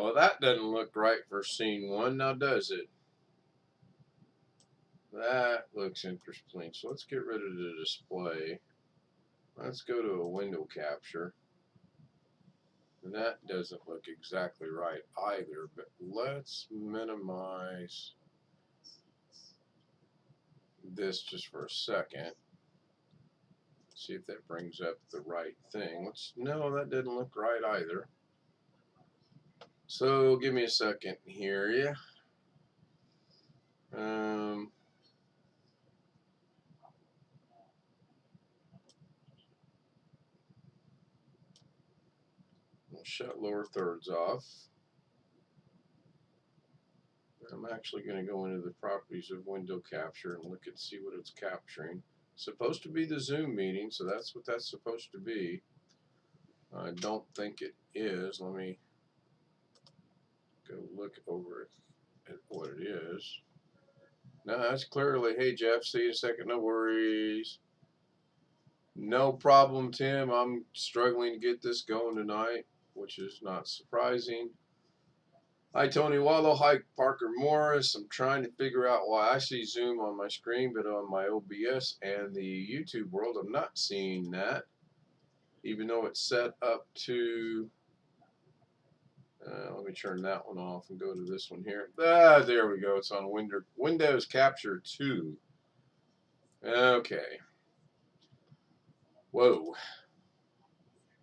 Well, that doesn't look right for scene 1, now does it? That looks interesting. So let's get rid of the display. Let's go to a window capture. And that doesn't look exactly right either, but let's minimize this just for a second. See if that brings up the right thing. No, that didn't look right either. So give me a second here, yeah. We'll shut lower thirds off. I'm actually going to go into the properties of window capture and look and see what it's capturing. It's supposed to be the Zoom meeting, so that's what that's supposed to be. I don't think it is. Let me go look over at what it is. No, that's clearly, hey Jeff, see you in a second, no worries. No problem, Tim. I'm struggling to get this going tonight, which is not surprising. Hi, Tony Wallow. Hi, Parker Morris. I'm trying to figure out why I see Zoom on my screen, but on my OBS and the YouTube world, I'm not seeing that, even though it's set up to... let me turn that one off and go to this one here. There we go. It's on Windows Capture 2. Okay. Whoa.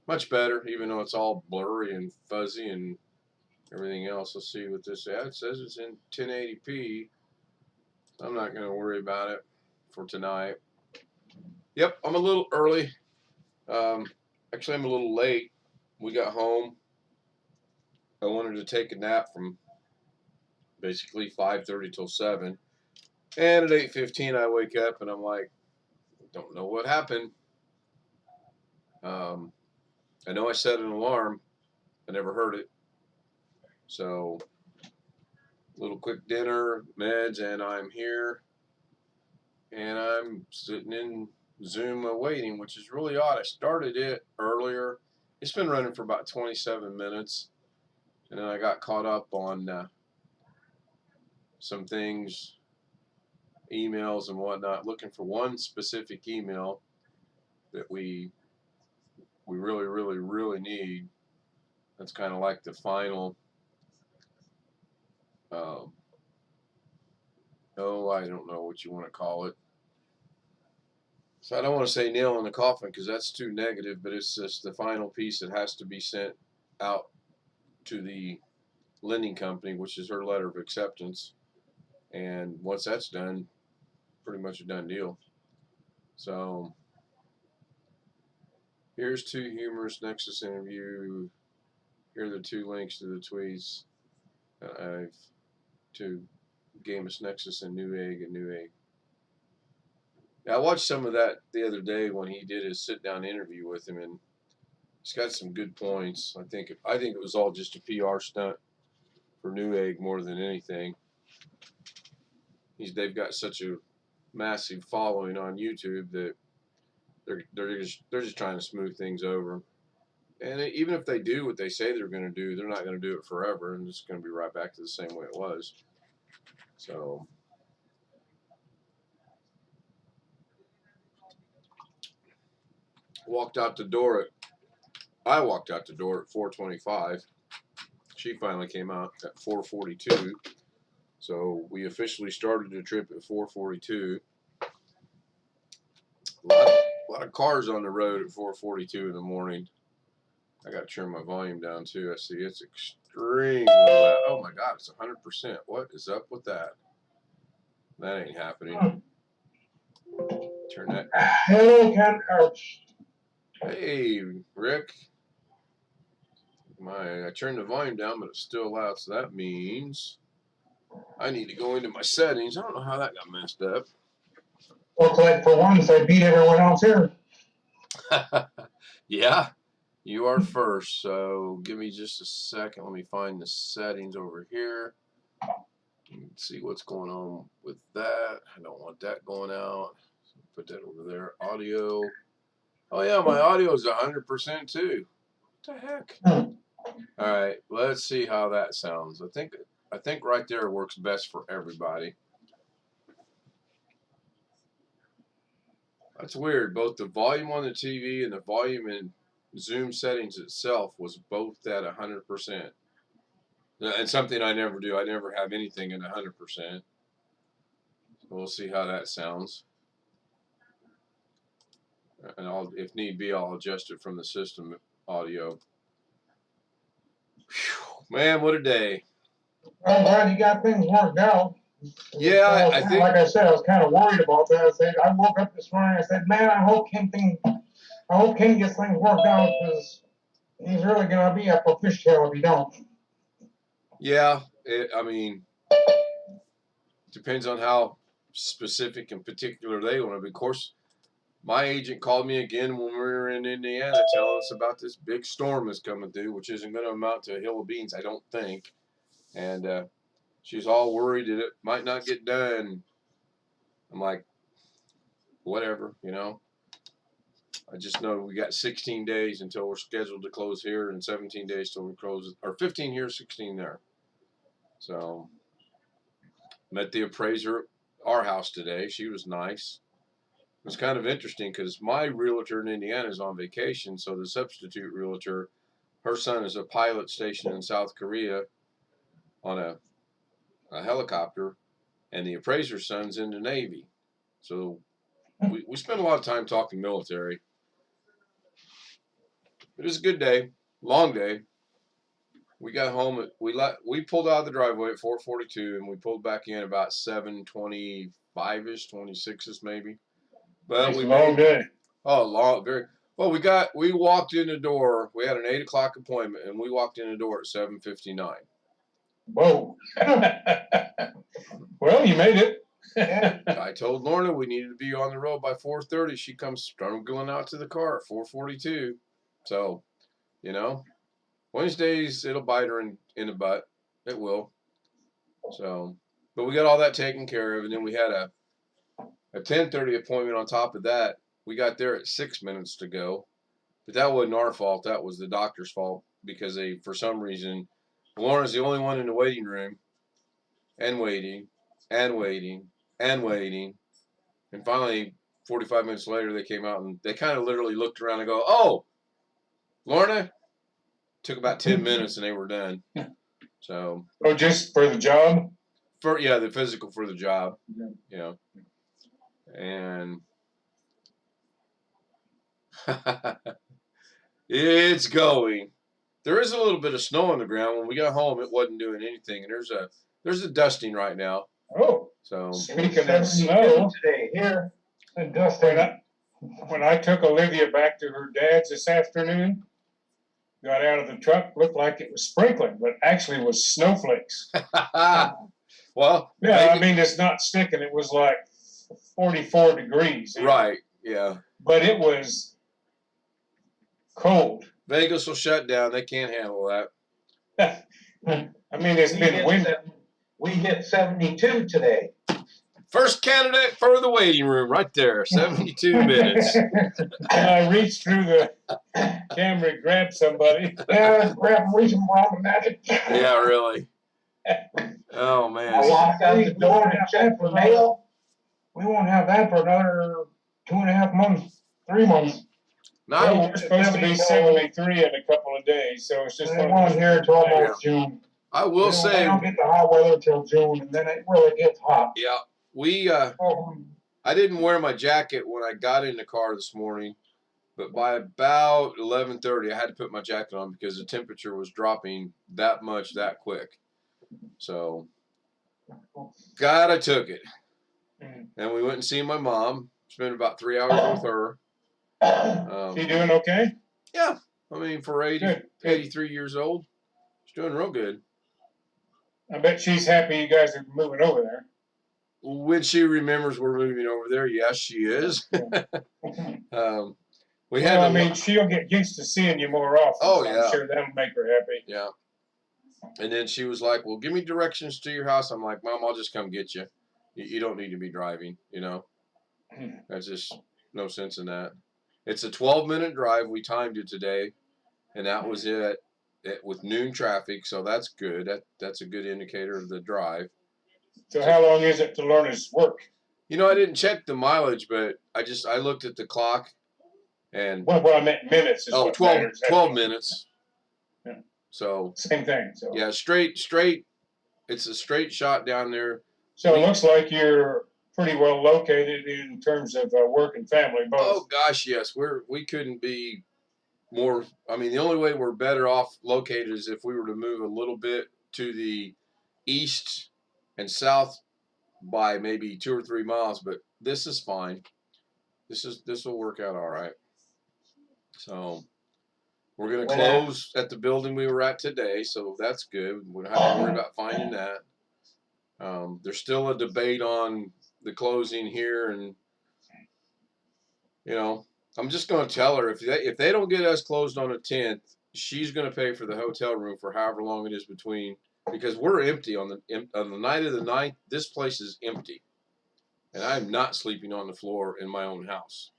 Much better, even though it's all blurry and fuzzy and everything else. Let's see what this is. It says it's in 1080p. I'm not going to worry about it for tonight. Yep, I'm a little early. Actually, I'm a little late. We got home. I wanted to take a nap from basically 5:30 till 7. And at 8:15, I wake up and I'm like, don't know what happened. I know I set an alarm. I never heard it. So, little quick dinner, meds, and I'm here. And I'm sitting in Zoom waiting, which is really odd. I started it earlier. It's been running for about 27 minutes. And then I got caught up on some things, emails and whatnot, looking for one specific email that we really need. That's kind of like the final, oh, I don't know what you want to call it. So I don't want to say nail in the coffin because that's too negative, but it's just the final piece that has to be sent out to the lending company, which is her letter of acceptance. And once that's done, pretty much a done deal. So here's two humorous Nexus interview. Here are the two links to the tweets that I've to Gamus Nexus and Newegg. Yeah, I watched some of that the other day when he did his sit-down interview with him, and he's got some good points. I think it was all just a PR stunt for Newegg more than anything. They've got such a massive following on YouTube that they're just trying to smooth things over. And even if they do what they say they're going to do, they're not going to do it forever, and it's going to be right back to the same way it was. So I walked out the door at 4:25. She finally came out at 4:42. So we officially started the trip at 4:42. A lot of cars on the road at 4:42 in the morning. I got to turn my volume down too. I see it's extremely loud. Oh my God, it's 100%. What is up with that? That ain't happening. Turn that. Hello, Cat Couch. Hey, Rick. I turned the volume down, but it's still loud, so that means I need to go into my settings. I don't know how that got messed up. Looks like for once I beat everyone else here. Yeah, you are first, so give me just a second. Let me find the settings over here. See what's going on with that. I don't want that going out. So put that over there. Audio. Oh yeah, my audio is 100% too. What the heck? All right, let's see how that sounds. I think right there works best for everybody. That's weird. Both the volume on the TV and the volume in Zoom settings itself was both at 100%. And something I never do. I never have anything at 100%. So we'll see how that sounds. And if need be, I'll adjust it from the system audio. Whew, man, what a day! I'm glad you got things worked out. Yeah, I think, like I said, I was kind of worried about that. I woke up this morning. I said, man, I hope Ken gets things worked out because he's really gonna be up a fishtail if he don't. yeah. I mean, depends on how specific and particular they want to be. Of course, my agent called me again when we were in Indiana, telling us about this big storm that's coming through, which isn't going to amount to a hill of beans, I don't think. And she's all worried that it might not get done. I'm like, whatever, you know. I just know we got 16 days until we're scheduled to close here, and 17 days till we close, or 15 here, 16 there. So, met the appraiser at our house today. She was nice. It was kind of interesting because my realtor in Indiana is on vacation, so the substitute realtor, her son is a pilot stationed in South Korea on a helicopter, and the appraiser's son's in the Navy. So we spent a lot of time talking military. It was a good day, long day. We got home we pulled out of the driveway at 4:42, and we pulled back in about 7:25ish, 26ish maybe. But we long day. Oh, long, very well. We walked in the door. We had an 8 o'clock appointment, and we walked in the door at 7:59. Whoa. Well, you made it. I told Lorna we needed to be on the road by 4:30. She comes struggling out to the car at 4:42. So, you know, Wednesdays it'll bite her in the butt. It will. So, but we got all that taken care of, and then we had a 10:30 appointment on top of that. We got there at 6 minutes to go, but that wasn't our fault. That was the doctor's fault because for some reason, Lorna's the only one in the waiting room, and waiting, and waiting, and waiting, and finally, 45 minutes later, they came out and they kind of literally looked around and go, "Oh, Lorna." Took about 10 minutes and they were done. So. Oh, just for the job? The physical for the job. Yeah. You know, and. It's going. There is a little bit of snow on the ground. When we got home, it wasn't doing anything, and there's a dusting right now. Oh, so speaking of snow today here, the dusting. When I took Olivia back to her dad's this afternoon, got out of the truck, looked like it was sprinkling, but actually it was snowflakes. Well, yeah, I mean it's not sticking. It was like 44 degrees. Right. Yeah. But it was cold. Vegas will shut down. They can't handle that. I mean, it's been windy. We hit 72 today. First candidate for the waiting room right there, 72 minutes. I reached through the camera and grabbed somebody. Yeah, reach them around the magic. Yeah, really. Oh, man. I walked out the door and checked for mail. We won't have that for another 2.5 months, 3 months. No, we're supposed to be 73 in a couple of days, so it's just one here until almost June. I will say. We don't get the hot weather until June, and then it really gets hot. Yeah. I didn't wear my jacket when I got in the car this morning, but by about 11:30, I had to put my jacket on because the temperature was dropping that much that quick. So, God, I took it. And we went and seen my mom. Spent about 3 hours with her. She doing okay? Yeah. I mean, for 83 years old, she's doing real good. I bet she's happy you guys are moving over there. When she remembers we're moving over there, yes, she is. She'll get used to seeing you more often. Oh, so yeah. I'm sure that'll make her happy. Yeah. And then she was like, well, give me directions to your house. I'm like, Mom, I'll just come get you. You don't need to be driving, you know. There's just no sense in that. It's a 12-minute drive. We timed it today, and that was it. with noon traffic, so that's good. That's a good indicator of the drive. So how long is it to learn his work? You know, I didn't check the mileage, but I looked at the clock, and Well, I meant minutes is what 12, matters. 12 minutes. Yeah. So Same thing. So yeah, straight. It's a straight shot down there. So it looks like you're pretty well located in terms of work and family both. Oh gosh, yes, we couldn't be more. I mean, the only way we're better off located is if we were to move a little bit to the east and south by maybe 2 or 3 miles. But this is fine. This will work out all right. So we're gonna close at the building we were at today, so that's good. We don't have to worry about finding that. There's still a debate on the closing here, and you know, I'm just going to tell her if they don't get us closed on the 10th, she's going to pay for the hotel room for however long it is between, because we're empty on the night of the 9th. This place is empty, and I'm not sleeping on the floor in my own house.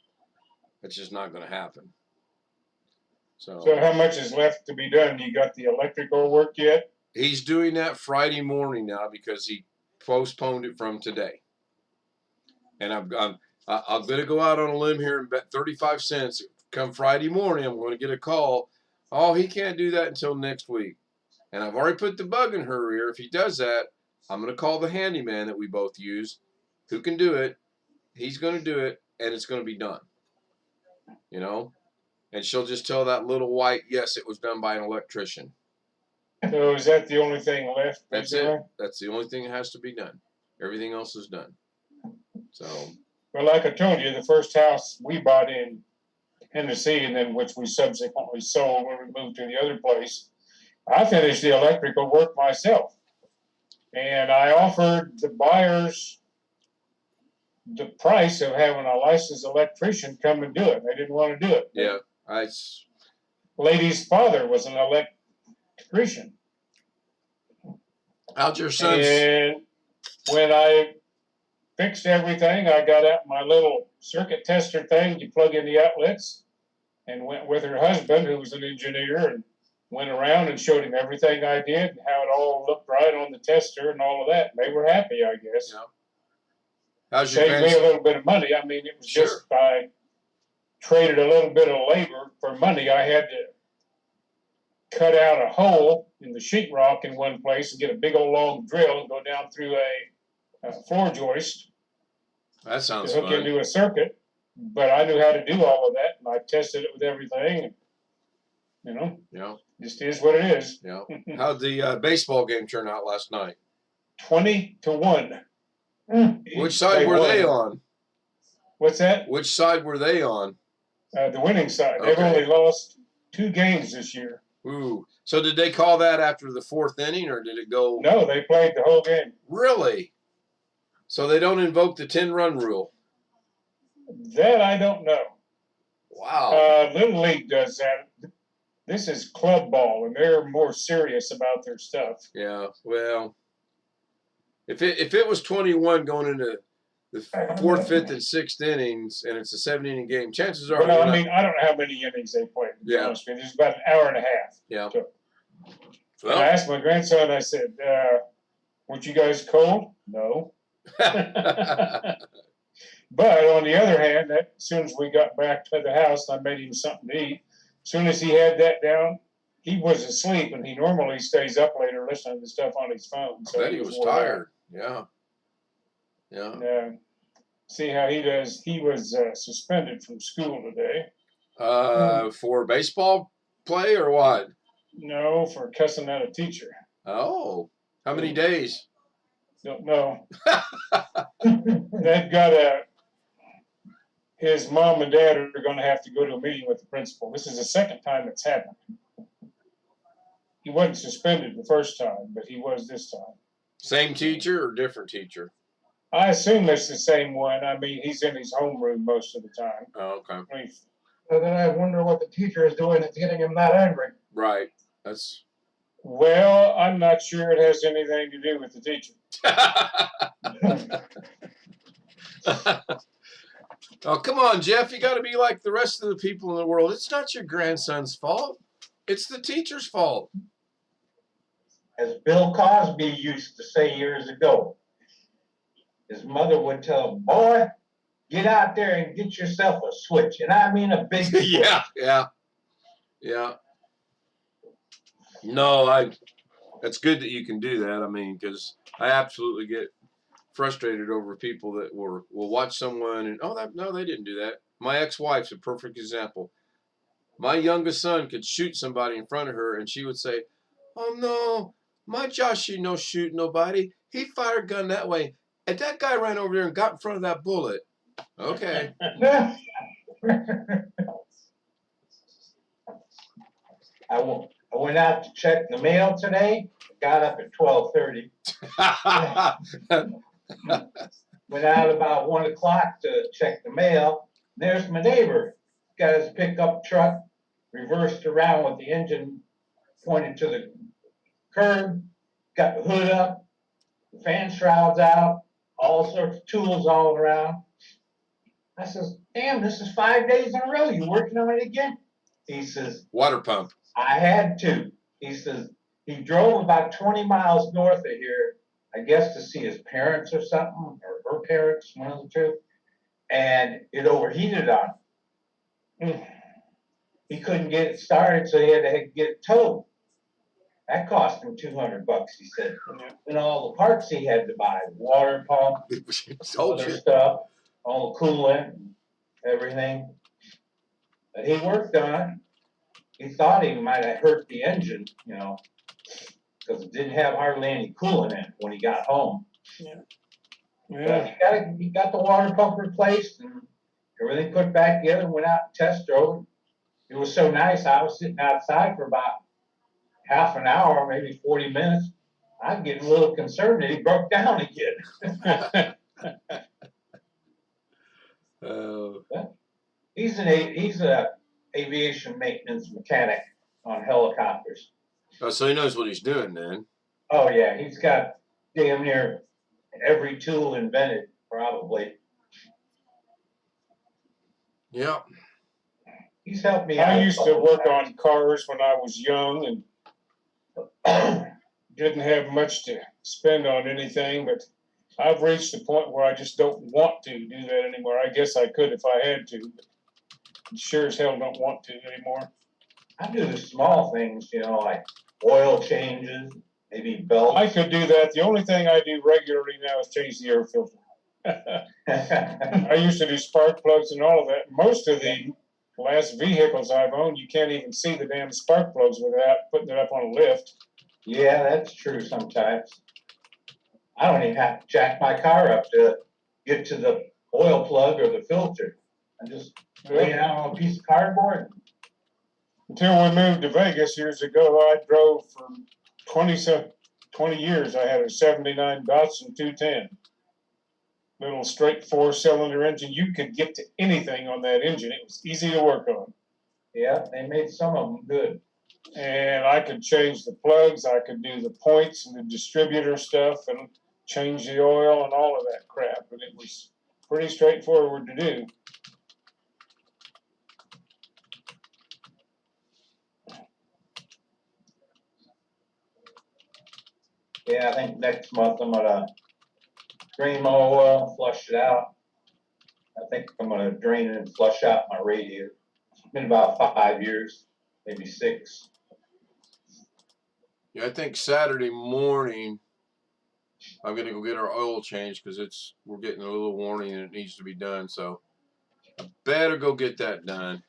It's just not going to happen. So how much is left to be done? You got the electrical work yet? He's doing that Friday morning now because he postponed it from today. And I'm going to go out on a limb here and bet 35 cents. Come Friday morning, I'm going to get a call. Oh, he can't do that until next week. And I've already put the bug in her ear. If he does that, I'm going to call the handyman that we both use, who can do it. He's going to do it, and it's going to be done. You know? And she'll just tell that little white, yes, it was done by an electrician. So is that the only thing left? That's it. That's the only thing that has to be done. Everything else is done. So. Well, like I told you, the first house we bought in Tennessee, and then which we subsequently sold when we moved to the other place, I finished the electrical work myself. And I offered the buyers the price of having a licensed electrician come and do it. They didn't want to do it. Yeah. Lady's father was an electrician. How's your son? And when I fixed everything, I got out my little circuit tester thing. You plug in the outlets, and went with her husband, who was an engineer, and went around and showed him everything I did and how it all looked right on the tester and all of that. And they were happy, I guess. Yeah. How's your Saved me a little bit of money. I mean, it was just I traded a little bit of labor for money. I had to cut out a hole in the sheetrock in one place and get a big old long drill and go down through a floor joist. That sounds to hook fun. into a circuit. But I knew how to do all of that, and I tested it with everything. And, you know, yeah, just is what it is. Yeah. How'd the baseball game turn out last night? 20-1. Which side were they on? What's that? Which side were they on? The winning side. They've only lost 2 games this year. Ooh. So did they call that after the 4th inning, or did it go? No, they played the whole game. Really? So they don't invoke the 10-run rule? That I don't know. Wow. Little League does that. This is club ball, and they're more serious about their stuff. Yeah. Well, if it was 21 going into the 4th, 5th, and 6th innings, and it's a 7-inning game, chances are. Well, I mean, I don't know how many innings they played. Yeah. It's about an hour and a half. Yeah. So, well, I asked my grandson. I said, "Weren't you guys cold?" No. But on the other hand, as soon as we got back to the house, I made him something to eat. As soon as he had that down, he was asleep, and he normally stays up later listening to stuff on his phone. So I bet he was tired. Yeah. Yeah. And see how he does. He was suspended from school today. For baseball play or what? No, for cussing at a teacher. Oh, how many days? Don't know. They've got his mom and dad are going to have to go to a meeting with the principal. This is the second time it's happened. He wasn't suspended the first time, but he was this time. Same teacher or different teacher? I assume it's the same one. I mean, he's in his homeroom most of the time. Oh, okay. I mean, So then I wonder what the teacher is doing that's getting him that angry. Right. That's. Well, I'm not sure it has anything to do with the teacher. Oh, come on, Jeff. You got to be like the rest of the people in the world. It's not your grandson's fault. It's the teacher's fault. As Bill Cosby used to say years ago, his mother would tell him, boy, get out there and get yourself a switch. And I mean a big switch. Yeah. No, that's good that you can do that. I mean, because I absolutely get frustrated over people that will watch someone and, no, they didn't do that. My ex-wife's a perfect example. My youngest son could shoot somebody in front of her, and she would say, oh, no, my Joshy no shoot nobody. He fired a gun that way. And that guy ran over there and got in front of that bullet. Okay. I went out to check the mail today. Got up at 12:30. Went out about 1 o'clock to check the mail. There's my neighbor. Got his pickup truck reversed around with the engine pointed to the curb. Got the hood up, the fan shrouds out, all sorts of tools all around. I says, damn, this is 5 days in a row. You working on it again? He says, water pump. I had to. He says, he drove about 20 miles north of here, I guess to see his parents or something, or her parents, one of the two, and it overheated on him. He couldn't get it started, so he had to get it towed. That cost him $200, he said. And all the parts he had to buy, water pump, other stuff, all the coolant, everything. But he worked on it. He thought he might have hurt the engine, because it didn't have hardly any coolant in it when he got home. But he got the water pump replaced and everything put back together and went out and test drove it. It was so nice. I was sitting outside for about half an hour, maybe 40 minutes. I'm getting a little concerned that he broke down again. He's a aviation maintenance mechanic on helicopters. Oh, so he knows what he's doing then. Oh yeah, he's got damn near every tool invented, probably. Yeah. He's helped me out. I used to work on cars when I was young and didn't have much to spend on anything, but I've reached the point where I just don't want to do that anymore. I guess I could if I had to, but sure as hell don't want to anymore. I do the small things, like oil changes, maybe belts. I could do that. The only thing I do regularly now is change the air filter. I used to do spark plugs and all of that. Most of the last vehicles I've owned, you can't even see the damn spark plugs without putting it up on a lift. Yeah, that's true sometimes. I don't even have to jack my car up to get to the oil plug or the filter. I just lay it out on a piece of cardboard. Until we moved to Vegas years ago, I drove for 20 years. I had a 79 Datsun 210. Little straight 4-cylinder engine. You could get to anything on that engine. It was easy to work on. Yeah, they made some of them good. And I could change the plugs. I could do the points and the distributor stuff and change the oil and all of that crap. And it was pretty straightforward to do. Yeah, I think next month I'm gonna drain my oil, flush it out. I think I'm gonna drain it and flush out my radiator. It's been about 5 years, maybe 6. Yeah, I think Saturday morning I'm gonna go get our oil change because we're getting a little warning and it needs to be done. So I better go get that done.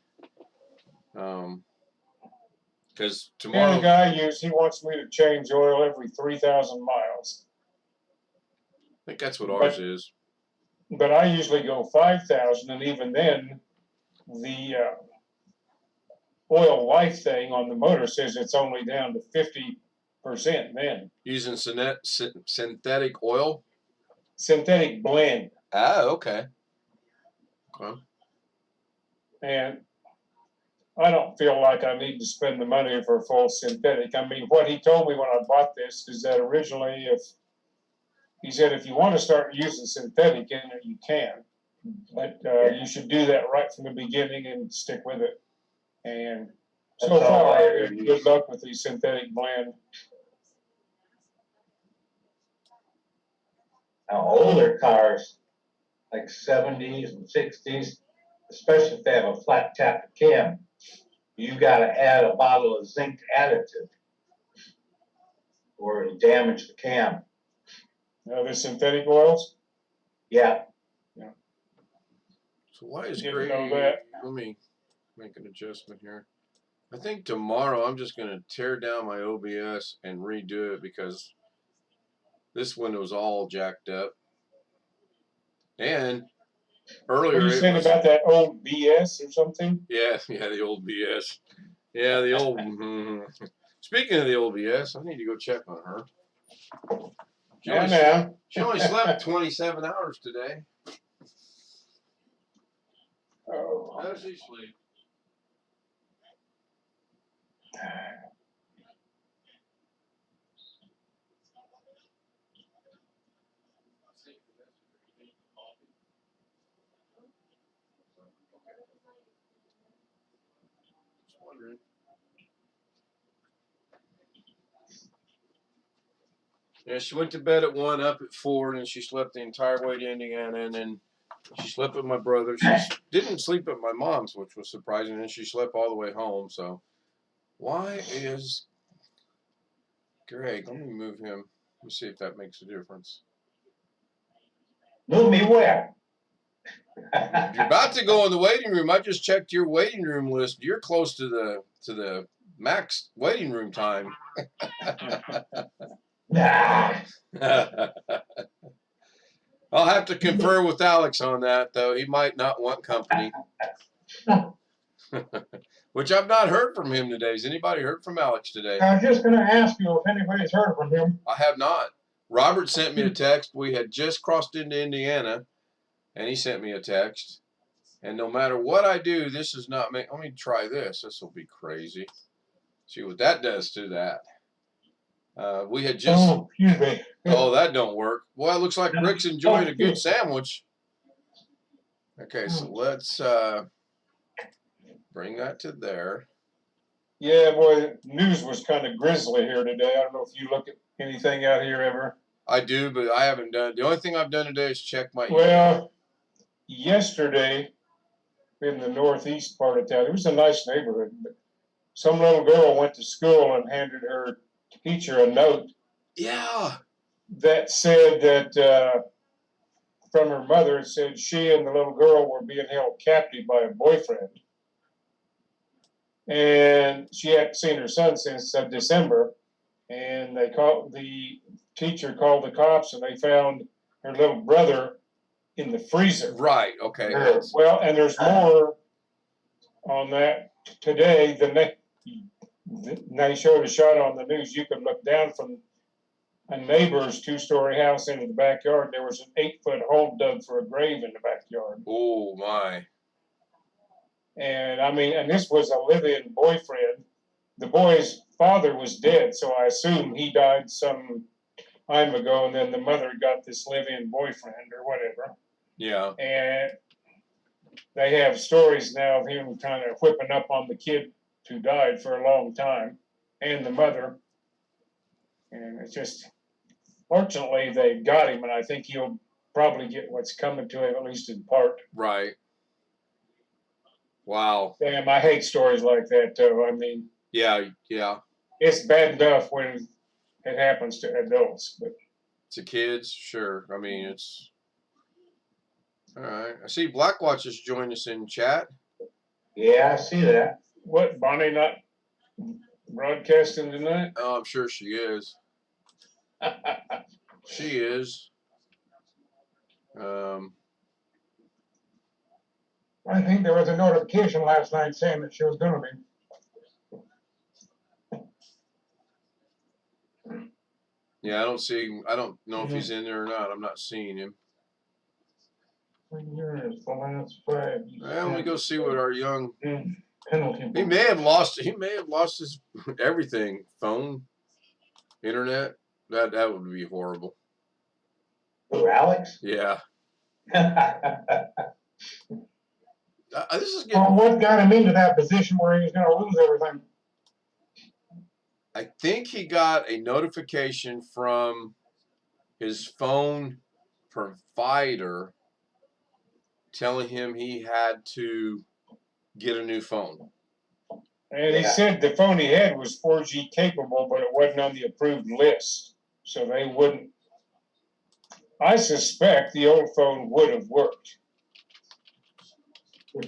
Because tomorrow. The guy he wants me to change oil every 3,000 miles. I think that's what ours is. But I usually go 5,000, and even then, the oil life thing on the motor says it's only down to 50% then. Using synthetic oil? Synthetic blend. Ah, okay. And I don't feel like I need to spend the money for full synthetic. I mean, what he told me when I bought this is that originally he said if you want to start using synthetic in it, you can. But you should do that right from the beginning and stick with it. And So far, good luck with the synthetic blend. Now, older cars, like 70s and 60s, especially if they have a flat tap cam, you gotta add a bottle of zinc additive or it'll damage the cam. Now, the synthetic oils? Yeah. So why is Didn't Grady? know that. Let me make an adjustment here. I think tomorrow I'm just going to tear down my OBS and redo it because this one was all jacked up. And earlier Were you saying was, about that old BS or something? yeah, the old BS. Yeah, the old. Speaking of the old BS, I need to go check on her. She only slept 27 hours today. Oh. How does she sleep? Just wondering. Yeah, she went to bed at 1, up at 4, and then she slept the entire way to Indiana, and then she slept with my brother. She didn't sleep at my mom's, which was surprising, and she slept all the way home. So, why is Greg? Let me move him. Let me see if that makes a difference. Move me where? You're about to go in the waiting room. I just checked your waiting room list. You're close to the max waiting room time. Nah. I'll have to confer with Alex on that, though. He might not want company. Which I've not heard from him today. Has anybody heard from Alex today? I was just going to ask you if anybody's heard from him. I have not. Robert sent me a text. We had just crossed into Indiana, and he sent me a text. And no matter what I do, this is not me. Let me try this. This will be crazy. See what that does to that. We had just. Oh, excuse me. Oh, that don't work. Well, it looks like Rick's enjoying a good sandwich. Okay, so let's bring that to there. Yeah, boy, news was kind of grisly here today. I don't know if you look at anything out here ever. I do, but I haven't done. The only thing I've done today is check my email. Well, yesterday in the northeast part of town, it was a nice neighborhood, but some little girl went to school and handed her teacher a note. Yeah. That said that from her mother, it said she and the little girl were being held captive by a boyfriend. And she hadn't seen her son since December. And the teacher called the cops, and they found her little brother in the freezer. Right. Okay. Well, and there's more on that today. They showed a shot on the news. You could look down from a neighbor's 2-story house into the backyard. There was an 8-foot hole dug for a grave in the backyard. Oh my. And I mean, and this was a live-in boyfriend. The boy's father was dead, so I assume he died some time ago, and then the mother got this live-in boyfriend or whatever. Yeah. And they have stories now of him kind of whipping up on the kid who died for a long time, and the mother. And it's just, fortunately, they got him, and I think he'll probably get what's coming to him, at least in part. Right. Wow. Damn, I hate stories like that, too. I mean, yeah. It's bad enough when it happens to adults, but to kids, sure. I mean, it's all right. I see Blackwatch has joined us in chat. Yeah, I see that. What, Bonnie not broadcasting tonight? Oh, I'm sure she is. She is. I think there was a notification last night saying that she was going to be. Yeah, I don't know if he's in there or not. I'm not seeing him. Years, the last 5. Well, let me go see what our young penalty. He may have lost his everything. Phone, internet. That would be horrible. Who, Alex? Yeah. This is getting. Well, what got him into that position where he was going to lose everything? I think he got a notification from his phone provider telling him he had to get a new phone. And he said the phone he had was 4G capable, but it wasn't on the approved list. So they wouldn't. I suspect the old phone would have worked.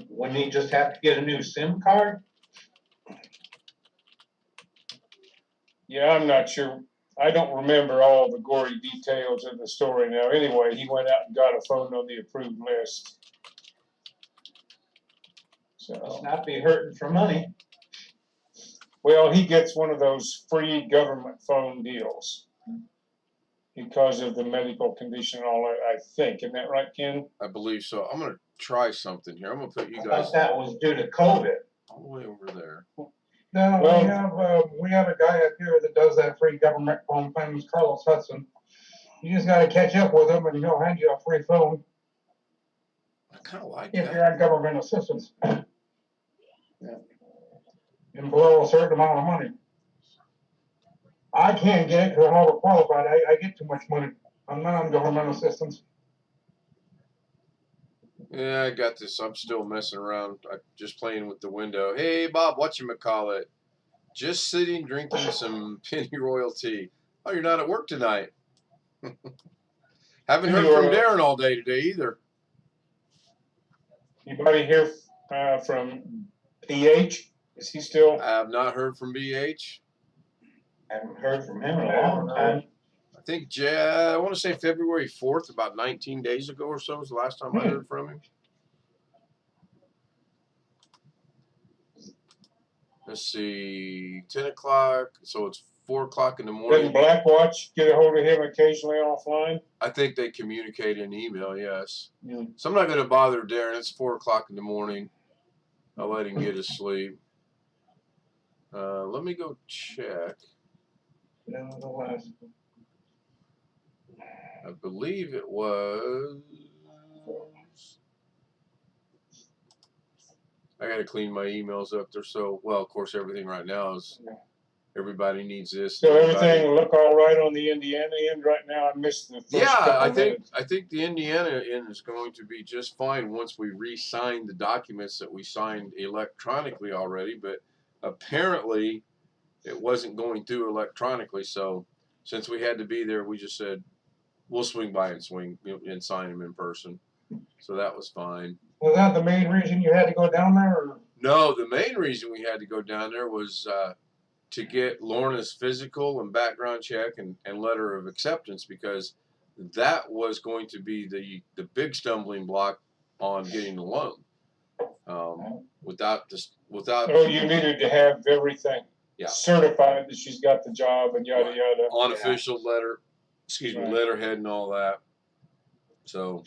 Wouldn't he just have to get a new SIM card? Yeah, I'm not sure. I don't remember all the gory details of the story now. Anyway, he went out and got a phone on the approved list. So, Must not be hurting for money. well, he gets one of those free government phone deals because of the medical condition and all that, I think. Isn't that right, Ken? I believe so. I'm gonna try something here. I'm gonna put you I guys thought that was due to COVID. all the way over there. No, Well, we have a guy up here that does that free government phone thing, it's Carlos Hudson. You just gotta catch up with him and he'll hand you a free phone I kind of like if that. you're on government assistance. And below a certain amount of money. I can't get it because I'm overqualified, I get too much money, I'm not on government assistance. Yeah, I got this. I'm still messing around. I'm just playing with the window. Hey, Bob, whatchamacallit? Just sitting drinking some pennyroyal tea. Oh, you're not at work tonight. Haven't heard from Darren all day today either. anybody here from BH? Is he still? I have not heard from BH. Haven't heard from him in a long time. I think, I want to say February 4th, about 19 days ago or so was the last time I heard from him. Let's see, 10 o'clock, so it's 4 o'clock in the morning. Doesn't Blackwatch get a hold of him occasionally offline? I think they communicate in email, yes. Mm. So I'm not going to bother Darren. It's 4 o'clock in the morning. I'll let him get his sleep. Let me go check. No, the last. I believe it was. I got to clean my emails up. They're so well. Of course, everything right now is. Everybody needs this. So everything look all right on the Indiana end right now. I missed the first I minutes. think the Indiana end is going to be just fine once we re-sign the documents that we signed electronically already. But apparently, it wasn't going through electronically. So since we had to be there, we just said we'll swing by and sign them in person. So that was fine. Was that the main reason you had to go down there, or? No, the main reason we had to go down there was to get Lorna's physical and background check and letter of acceptance, because that was going to be the big stumbling block on getting the loan. Without. Oh, you needed to have everything certified that she's got the job and yada yada. On official letter, letterhead and all that. So.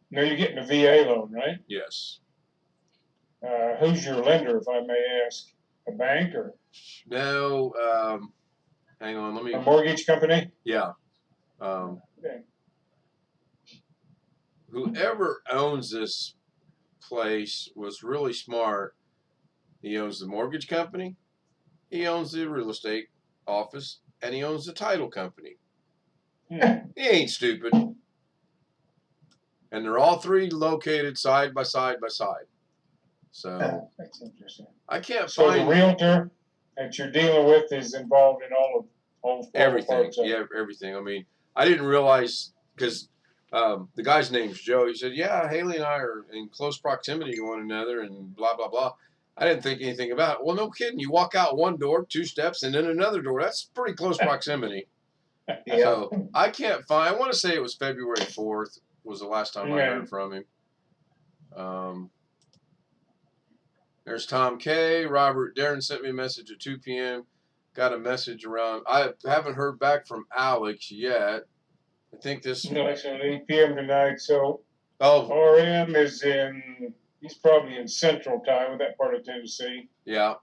No, you're getting a VA loan, right? Yes. Who's your lender, if I may ask? A bank or? No. Hang on. Let me. A mortgage company? Yeah. Okay. Whoever owns this place was really smart. He owns the mortgage company, he owns the real estate office, and he owns the title company. He ain't stupid. And they're all three located side by side by side. So That's interesting. I can't So find the realtor that you're dealing with is involved in all everything. parts of it. Yeah, everything. I mean, I didn't realize because the guy's name's Joe. He said, "Yeah, Haley and I are in close proximity to one another," and blah blah blah. I didn't think anything about it. Well, no kidding. You walk out one door, 2 steps, and then another door. That's pretty close proximity. Yeah. So I can't find. I want to say it was February 4th was the last time I heard from him. There's Tom K. Robert Darren sent me a message at 2 p.m. Got a message around. I haven't heard back from Alex yet. I think this. No, it's at 8 p.m. tonight. So Oh, RM is in. He's probably in Central Time with that part of Tennessee. yeah.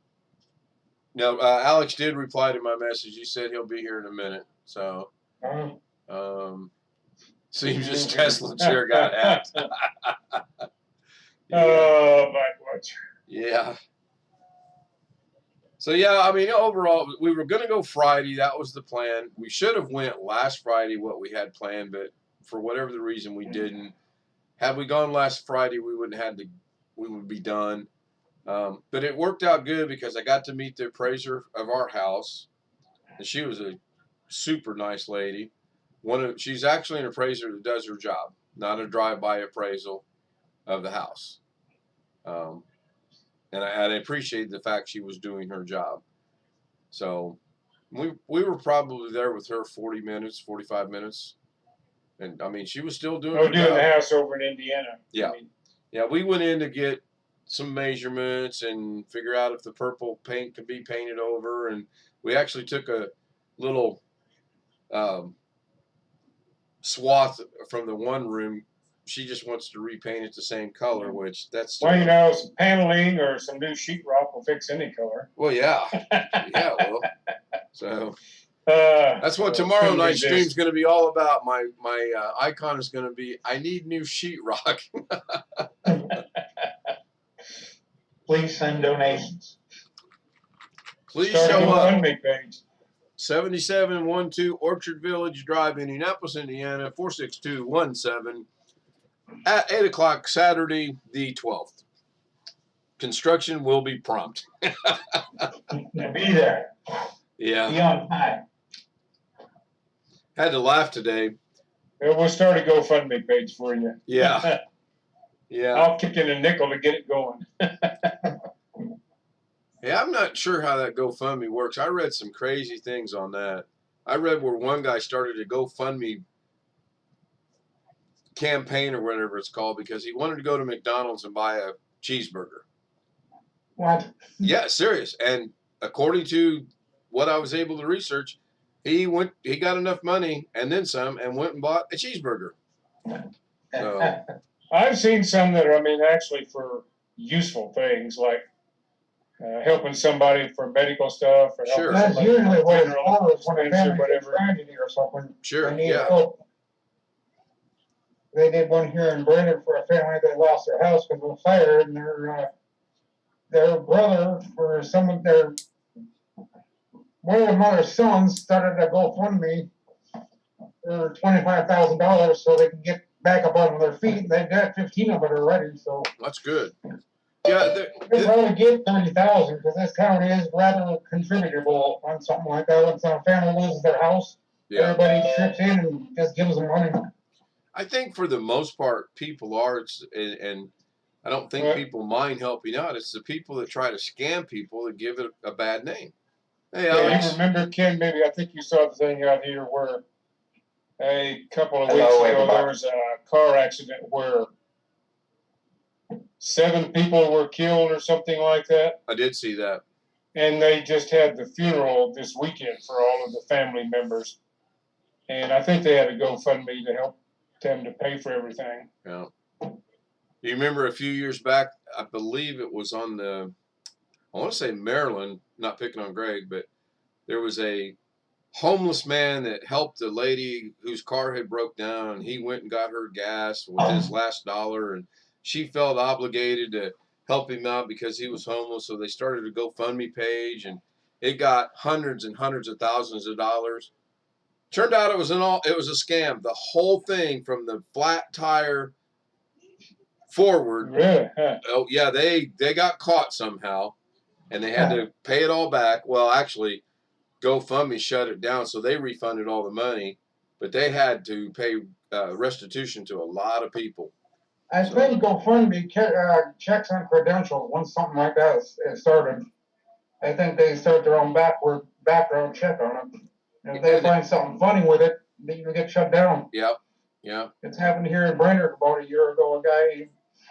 No, Alex did reply to my message. He said he'll be here in a minute. So, seems his Tesla chair got hacked. Oh, Blackwatch. Yeah. So yeah, I mean, overall, we were gonna go Friday. That was the plan. We should have went last Friday, what we had planned, but for whatever the reason, we didn't. Had we gone last Friday, we wouldn't had to. We would be done. But it worked out good because I got to meet the appraiser of our house, and she was a super nice lady. She's actually an appraiser that does her job, not a drive-by appraisal of the house. And I appreciated the fact she was doing her job. So we were probably there with her 40 minutes, 45 minutes. And I mean, she was still doing her doing job. the house over in Indiana. Yeah. I mean, Yeah, we went in to get some measurements and figure out if the purple paint could be painted over. And we actually took a little swath from the one room. She just wants to repaint it the same color, which that's well, you know, some paneling or some new sheetrock will fix any color. well, yeah, yeah, well, so that's what tomorrow night's stream's going to be all about. My icon is going to be I need new sheetrock. Please send donations. Please Start show a up. GoFundMe page. 7712 Orchard Village Drive, Indianapolis, Indiana 46217 at 8 o'clock Saturday the 12th. Construction will be prompt. Now be there. Yeah. Be on time. Had to laugh today. We'll start a GoFundMe page for you. Yeah. Yeah. I'll kick in a nickel to get it going. Yeah, I'm not sure how that GoFundMe works. I read some crazy things on that. I read where one guy started a GoFundMe campaign or whatever it's called because he wanted to go to McDonald's and buy a cheeseburger. What? Yeah, serious. And according to what I was able to research, he got enough money and then some and went and bought a cheeseburger. So, I've seen some that are, I mean, actually for useful things like helping somebody for medical stuff or Sure. helping That's somebody usually for what it's general for, is when a expense or family gets whatever. tragedy or something. sure, They need yeah. help. They did one here in Brandon for a family that lost their house because of a fire, and their brother or some of their one of the mother's sons started a GoFundMe for $25,000 so they can get back up on their feet. They've got 15 of it already, so That's good. Yeah, they'd probably get 30,000 because this town is rather contributable on something like that. When some family loses their house, yeah. everybody chips in and just gives them money. I think for the most part, people are, and I don't think people mind helping out. It's the people that try to scam people that give it a bad name. Hey, Yeah, Alex. you remember, Ken, maybe I think you saw the thing out here where a couple of Hello, weeks ago everybody. there was a car accident where 7 people were killed or something like that. I did see that. And they just had the funeral this weekend for all of the family members. And I think they had a GoFundMe to help them to pay for everything. Yeah. You remember a few years back, I believe it was on I want to say Maryland, not picking on Greg, but there was a homeless man that helped a lady whose car had broke down, and he went and got her gas with his last dollar, and she felt obligated to help him out because he was homeless, so they started a GoFundMe page, and it got hundreds and hundreds of thousands of dollars. Turned out it was a scam. The whole thing from the flat tire forward. Really? Huh. Oh yeah, they got caught somehow, and they had to pay it all back. Well, actually, GoFundMe shut it down, so they refunded all the money, but they had to pay restitution to a lot of people. I think GoFundMe checks on credentials once something like that is started. I think they start their own background check on it. And if they find something funny with it, they can get shut down. Yep. Yeah. It's happened here in Brainerd about a year ago. A guy,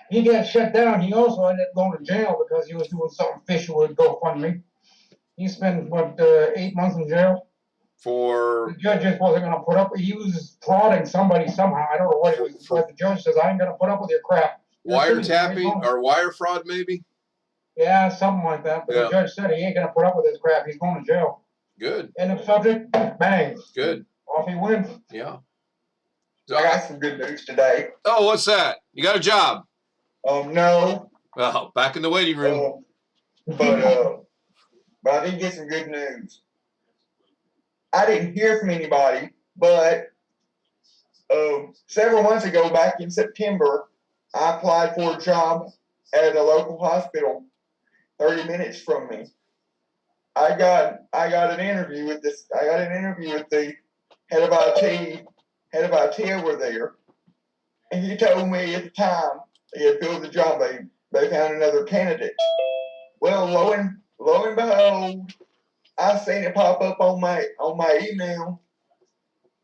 he got shut down. He also ended up going to jail because he was doing something fishy with GoFundMe. He spent, 8 months in jail? For the judge just wasn't going to put up. He was frauding somebody somehow. I don't know what it was, but the judge says, I ain't going to put up with your crap. wiretapping or wire fraud, maybe? Yeah, something like that. But Yeah. the judge said he ain't going to put up with his crap. He's going to jail. Good. And the subject, bang. Good. Off he went. Yeah. I got some good news today. Oh, what's that? You got a job? No. Well, back in the waiting room. But but I did get some good news. I didn't hear from anybody, but several months ago, back in September, I applied for a job at a local hospital 30 minutes from me. I got an interview with this. I got an interview with the head of IT. Head of IT over there, and he told me at the time they had filled the job. They found another candidate. Well, lo and behold, I seen it pop up on my email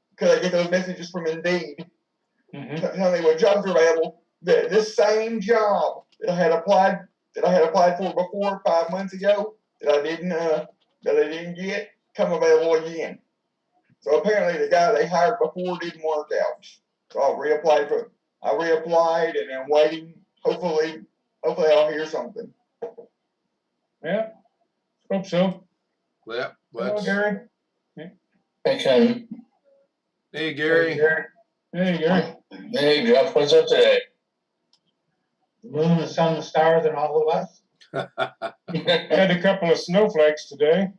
because I get those messages from Indeed. Telling me what jobs are available. This same job that I had applied for before 5 months ago that I didn't get come available again. So apparently the guy they hired before didn't work out. So I reapplied and I'm waiting. Hopefully I'll hear something. Yeah, hope so. Yeah. Hello, Gary. Hey, Ken. Hey, Gary. Hey, Gary. Hey, Jeff. What's up today? The moon, the sun, the stars, and all of us. Had a couple of snowflakes today.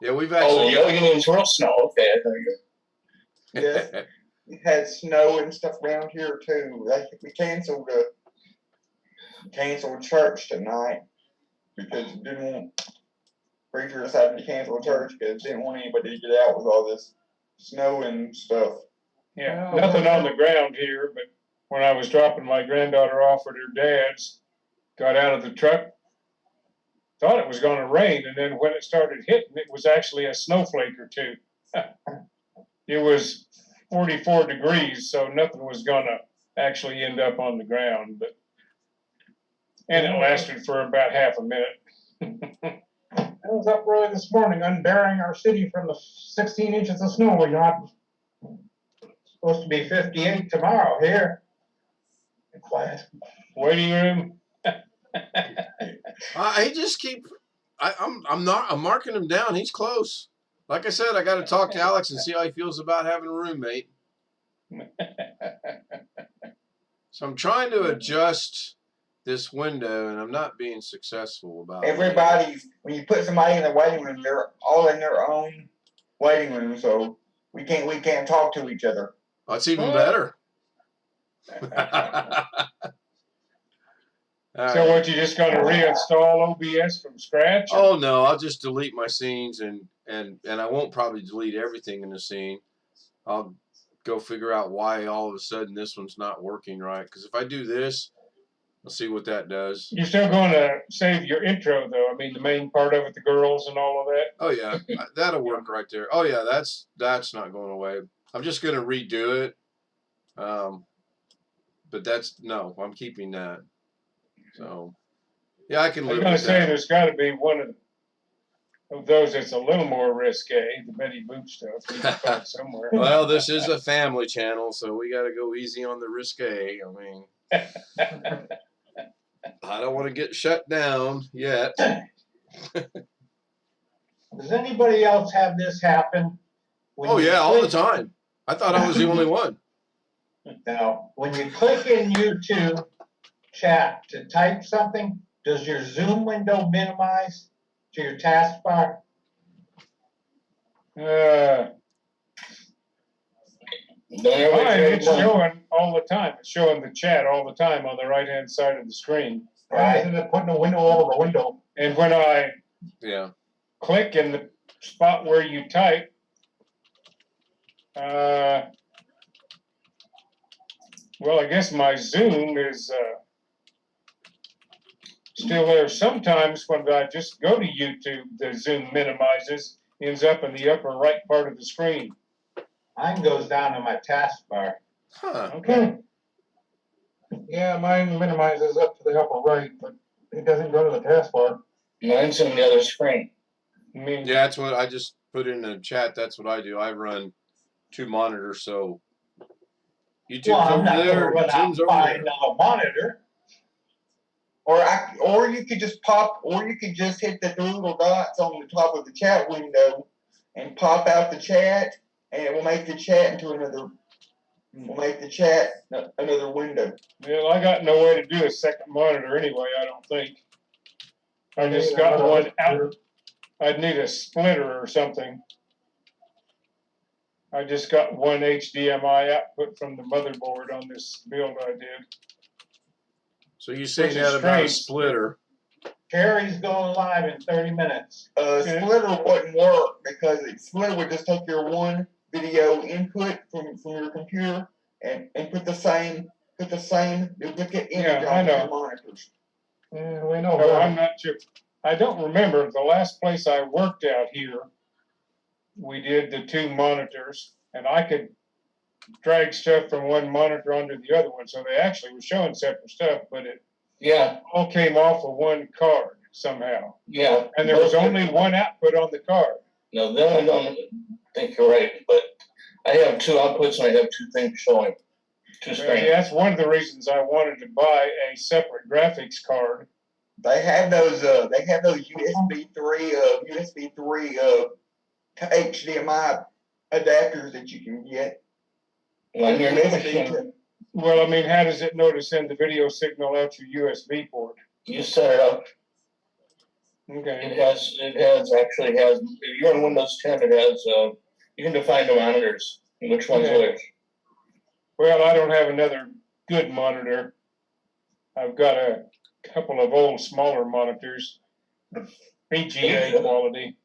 Yeah, we've Oh, actually. you mean twirl snow? Okay, I thought you. Yes, we had snow and stuff around here too. We canceled church tonight because preacher decided to cancel church because didn't want anybody to get out with all this snow and stuff. Yeah, Oh, nothing well, on the ground here, but when I was dropping my granddaughter off at her dad's, got out of the truck, thought it was going to rain, and then when it started hitting, it was actually a snowflake or two. It was 44 degrees, so nothing was going to actually end up on the ground, and it lasted for about half a minute. I was up early this morning unburying our city from the 16 inches of snow we got. Supposed to be 58 tomorrow here. Quiet. Waiting room. I just keep. I'm marking him down. He's close. Like I said, I got to talk to Alex and see how he feels about having a roommate. So I'm trying to adjust this window, and I'm not being successful about it. When you put somebody in the waiting room, they're all in their own waiting room, so we can't talk to each other. Oh, it's even better. So what, you just going to reinstall OBS from scratch? Oh no, I'll just delete my scenes and I won't probably delete everything in the scene. I'll go figure out why all of a sudden this one's not working right. Because if I do this, I'll see what that does. You're still going to save your intro, though. I mean, the main part of it, the girls and all of that. Oh yeah, that'll work right there. Oh yeah, that's not going away. I'm just gonna redo it. But I'm keeping that. So yeah, I can I was live going to with say that. there's got to be one of those that's a little more risque, the Betty Boop stuff. You can find somewhere. Well, this is a family channel, so we got to go easy on the risque. I mean, I don't want to get shut down yet. Does anybody else have this happen? Oh yeah, all the time. I thought I was the only one. Now, when you click in YouTube chat to type something, does your Zoom window minimize to your taskbar? Mine, it's showing all the time. It's showing the chat all the time on the right-hand side of the screen. Right. Isn't it putting a window over a window? And when I click in the spot where you type, well, I guess my Zoom is still there. Sometimes when I just go to YouTube, the Zoom minimizes, ends up in the upper right part of the screen. Mine goes down to my taskbar. Huh. Okay. Yeah, mine minimizes up to the upper right, but it doesn't go to the taskbar. Mine's in the other screen. I mean, Yeah, that's what I just put in the chat. That's what I do. I run 2 monitors, so YouTube's over there, Zoom's over buy there. another monitor. Or you could just hit the 3 little dots on the top of the chat window and pop out the chat, and it will make the chat into another window. well, I got no way to do a second monitor anyway, I don't think. I just got one out. I'd need a splitter or something. I just got one HDMI output from the motherboard on this build I did. So you saying Which is that about a strange. splitter? Carrie's going live in 30 minutes. Splitter wouldn't work because splitter would just take your one video input from your computer and put the same duplicate image on your monitors. Yeah, we know So that. I'm not sure. I don't remember the last place I worked out here. We did the 2 monitors, and I could drag stuff from one monitor onto the other one. So they actually were showing separate stuff, but it Yeah, all came off of one card somehow. yeah. And there was only one output on the card. No, then I don't think you're right, but I have 2 outputs and I have 2 things showing. 2 Well, screens. yeah, that's one of the reasons I wanted to buy a separate graphics card. They have those USB 3 to HDMI adapters that you can get. On your new machine, Well, I mean, how does it know to send the video signal out your USB port? you set it up. Okay. Actually has, if you're on Windows 10, it has, you can define the monitors, which one's Okay. which. Well, I don't have another good monitor. I've got a couple of old smaller monitors, VGA quality.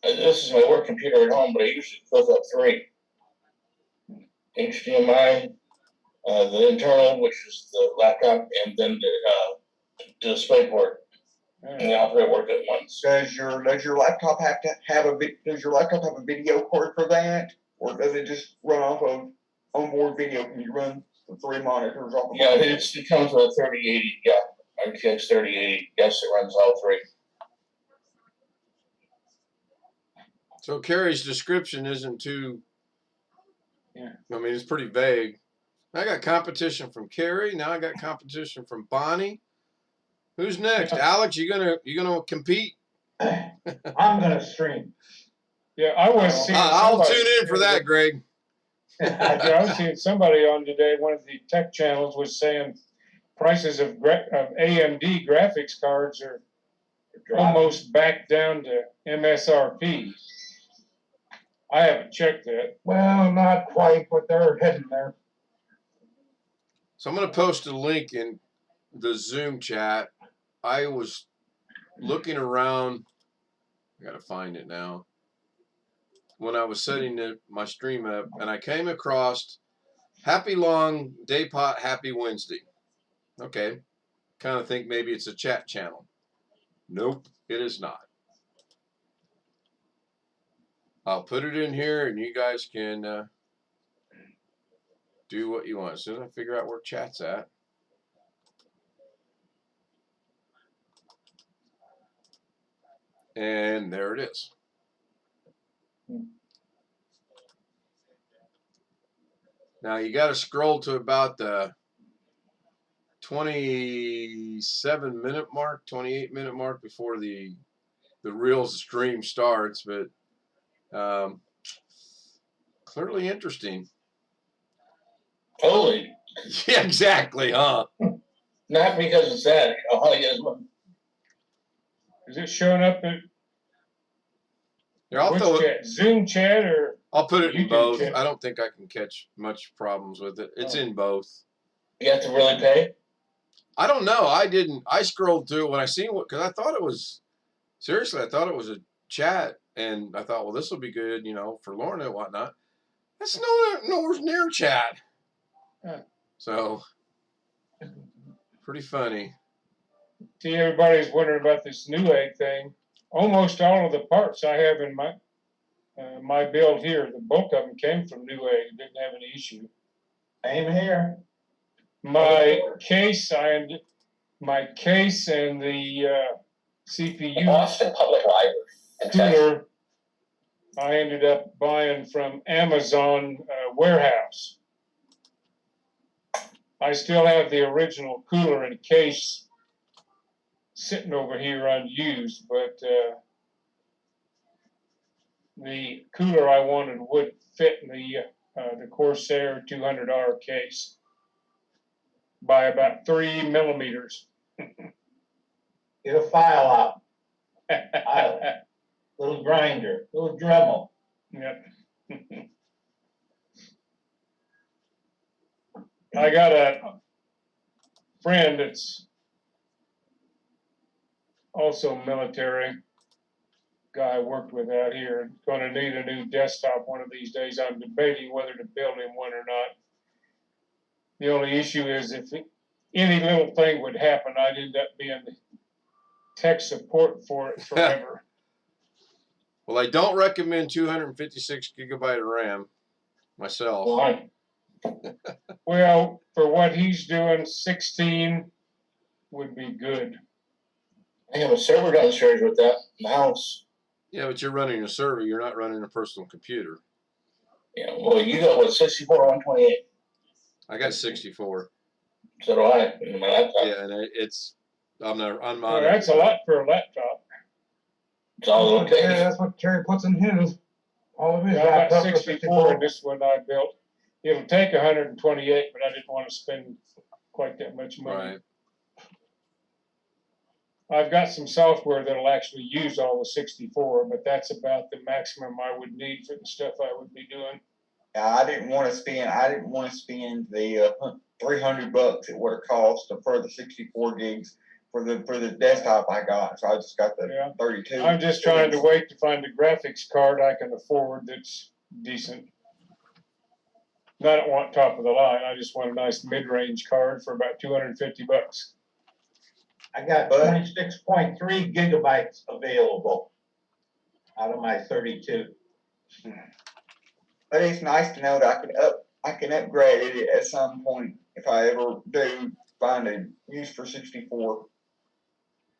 This is my work computer at home, but I usually hook up 3. HDMI, the internal, which is the laptop, and then the DisplayPort. And they operate work at once. Does your laptop have a video cord for that, or does it just run off of onboard video? Can you run the 3 monitors off? Yeah, it comes with a 3080. Yeah, RTX 3080. Yes, it runs all 3. So Carrie's description isn't too. Yeah. I mean, it's pretty vague. I got competition from Carrie. Now I got competition from Bonnie. Who's next? Alex, you gonna compete? I'm gonna stream. Yeah, I was seeing I'll somebody- tune in for that, Greg. I was seeing somebody on today, one of the tech channels was saying prices of AMD graphics cards are almost back down to MSRP. I haven't checked that. Well, not quite, but they're heading there. So I'm gonna post a link in the Zoom chat. I was looking around. I gotta find it now. When I was setting my stream up, and I came across Happy Long Day Pot Happy Wednesday. Okay, kind of think maybe it's a chat channel. Nope, it is not. I'll put it in here, and you guys can do what you want. As soon as I figure out where chat's at. And there it is. Now you got to scroll to about the 27-minute mark, 28-minute mark before the real stream starts, but clearly interesting. Totally. Yeah, exactly, huh? Not because it's that. Is it showing up in Here, I'll which throw it. chat? Zoom chat or? I'll put it in YouTube both. chat. I don't think I can catch much problems with it. It's Oh. in both. You have to really pay? I don't know. I didn't. I scrolled through when I seen what, because I thought it was, seriously, I thought it was a chat, and I thought, well, this will be good, for Lorna and whatnot. That's nowhere near chat. Huh. So, pretty funny. See, everybody's wondering about this Newegg thing. Almost all of the parts I have in my build here, the bulk of them came from Newegg. Didn't have any issue. Same here. My case and the CPU Boston Public Library. in Texas. cooler I ended up buying from Amazon warehouse. I still have the original cooler and case sitting over here unused, but the cooler I wanted would fit in the Corsair 200R case by about 3 millimeters. Get a file out. grinder, little Dremel. Yep. I got a friend that's also military guy I worked with out here. Going to need a new desktop one of these days. I'm debating whether to build him one or not. The only issue is if any little thing would happen, I'd end up being the tech support for it forever. Well, I don't recommend 256 gigabyte of RAM myself. Why? Well, for what he's doing, 16 would be good. I have a server downstairs with that in the house. Yeah, but you're running a server. You're not running a personal computer. Yeah, well, you got what, 64 or 128? I got 64. So do I in my laptop. Yeah, and it's I'm not. Well, that's a lot for a laptop. It's all okay. Yeah, that's what Terry puts in his. All of his I got laptops are 64 in this one I built. It'll take 128, but I didn't want to spend quite that much money. Right. I've got some software that'll actually use all the 64, but that's about the maximum I would need for the stuff I would be doing. I didn't want to spend the $300 it would have cost for the 64 gigs for the desktop I got. So I just got the 32. I'm just trying to wait to find a graphics card I can afford that's decent. I don't want top of the line. I just want a nice mid-range card for about $250. I got 26.3 gigabytes available out of my 32. But it's nice to know that I can upgrade it at some point if I ever do find a use for 64.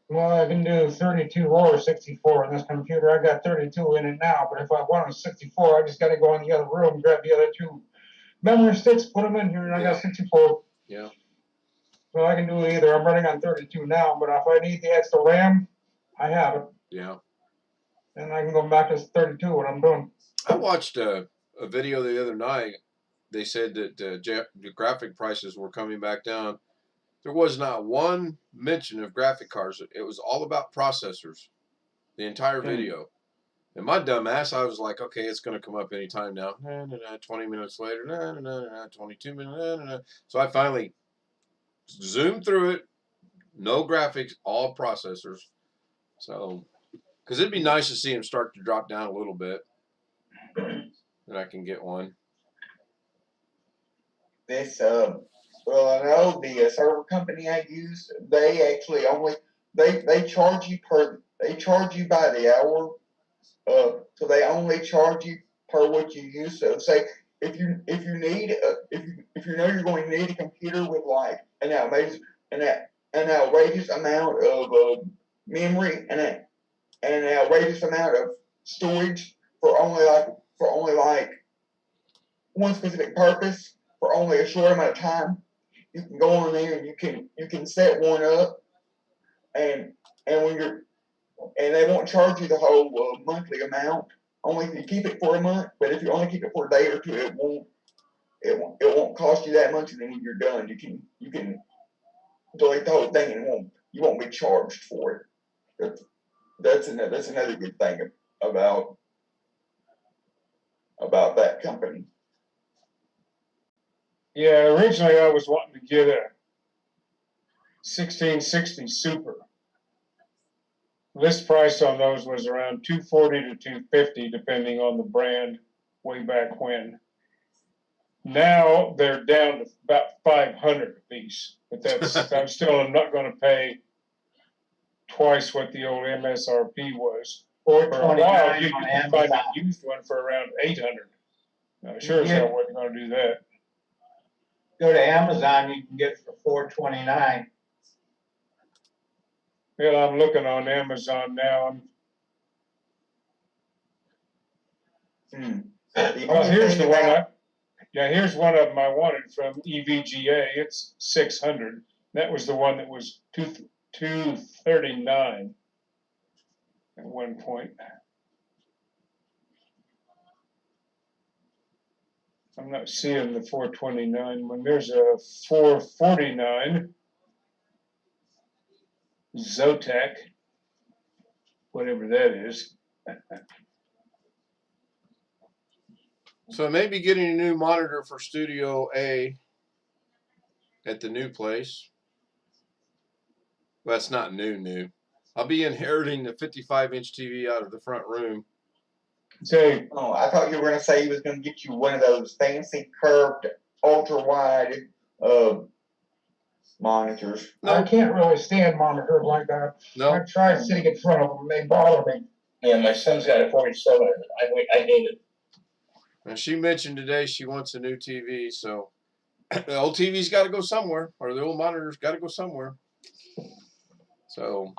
Well, I can do 32 or 64 on this computer. I got 32 in it now, but if I want a 64, I just got to go in the other room, grab the other two memory sticks, put them in here, and I got 64. Yeah. So I can do either. I'm running on 32 now, but if I need the extra RAM, I have it. Yeah. And I can go back to 32 when I'm done. I watched a video the other night. They said that the graphic prices were coming back down. There was not one mention of graphic cards. It was all about processors, the entire video. And my dumb ass, I was like, okay, it's going to come up anytime now. 20 minutes later, 22 minutes. So I finally zoomed through it. No graphics, all processors. So, because it'd be nice to see them start to drop down a little bit. Then I can get one. Well, I know the server company I use, they actually they charge you by the hour. So they only charge you per what you use. So say if you need if you know you're going to need a computer with like an outrageous amount of memory and an outrageous amount of storage for only like one specific purpose for only a short amount of time, you can go on there and you can set one up, and they won't charge you the whole monthly amount. Only if you keep it for a month. But if you only keep it for a day or two, it won't cost you that much. And then when you're done, you can delete the whole thing, and you won't be charged for it. That's another good thing about that company. Yeah, originally I was wanting to get a 1660 Super. List price on those was around $240 to $250, depending on the brand, way back when. Now they're down to about $500 a piece, but I'm still not going to pay twice what the old MSRP was. For a while, you can find a used one for around $800. Now, sure as hell wasn't going to do that. Go to Amazon, you can get it for $429. Well, I'm looking on Amazon now. Here's the one here's one of them I wanted from EVGA. It's $600. That was the one that was $239 at one point. I'm not seeing the $429 one. There's a $449 Zotac, whatever that is. So maybe getting a new monitor for Studio A at the new place. Well, that's not new. I'll be inheriting the 55-inch TV out of the front room. Say, Oh, I thought you were gonna say he was gonna get you one of those fancy curved, ultra wide, monitors. I can't really stand monitors like that. No. I try sitting in front of them, they bother me. Yeah, my son's got a 47. I hate it. And she mentioned today she wants a new TV, so the old TV's got to go somewhere, or the old monitor's got to go somewhere. So,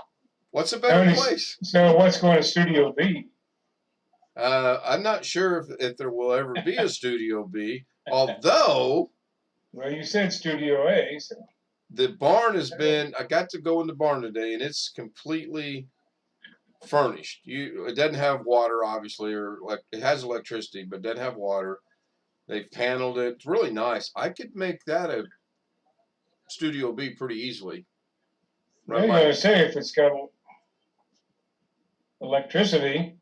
what's a better place? So what's going to Studio B? I'm not sure if there will ever be a Studio B, although Well, you said Studio A, so. the barn has been. I got to go in the barn today, and it's completely furnished. It doesn't have water, obviously, or it has electricity, but doesn't have water. They've paneled it. It's really nice. I could make that a Studio B pretty easily. I'm going to say if it's got electricity,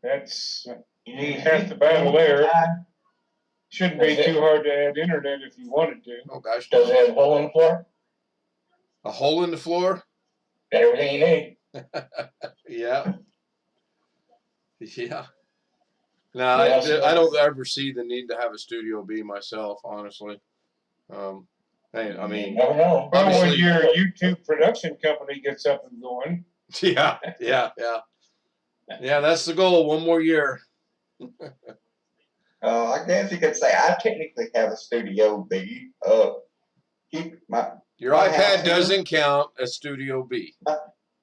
that's You need half the battle there. time. Shouldn't be too hard to add internet if you wanted to. Oh gosh, Does it have a hole in the floor? a hole in the floor? Got everything you need. Yeah. Yeah. No, I don't ever see the need to have a Studio B myself, honestly. Hey, I mean, You never know. Well, when obviously- your YouTube production company gets up and going, yeah, that's the goal. One more year. I guess you could say I technically have a Studio B. Your My iPad house here. doesn't count as Studio B.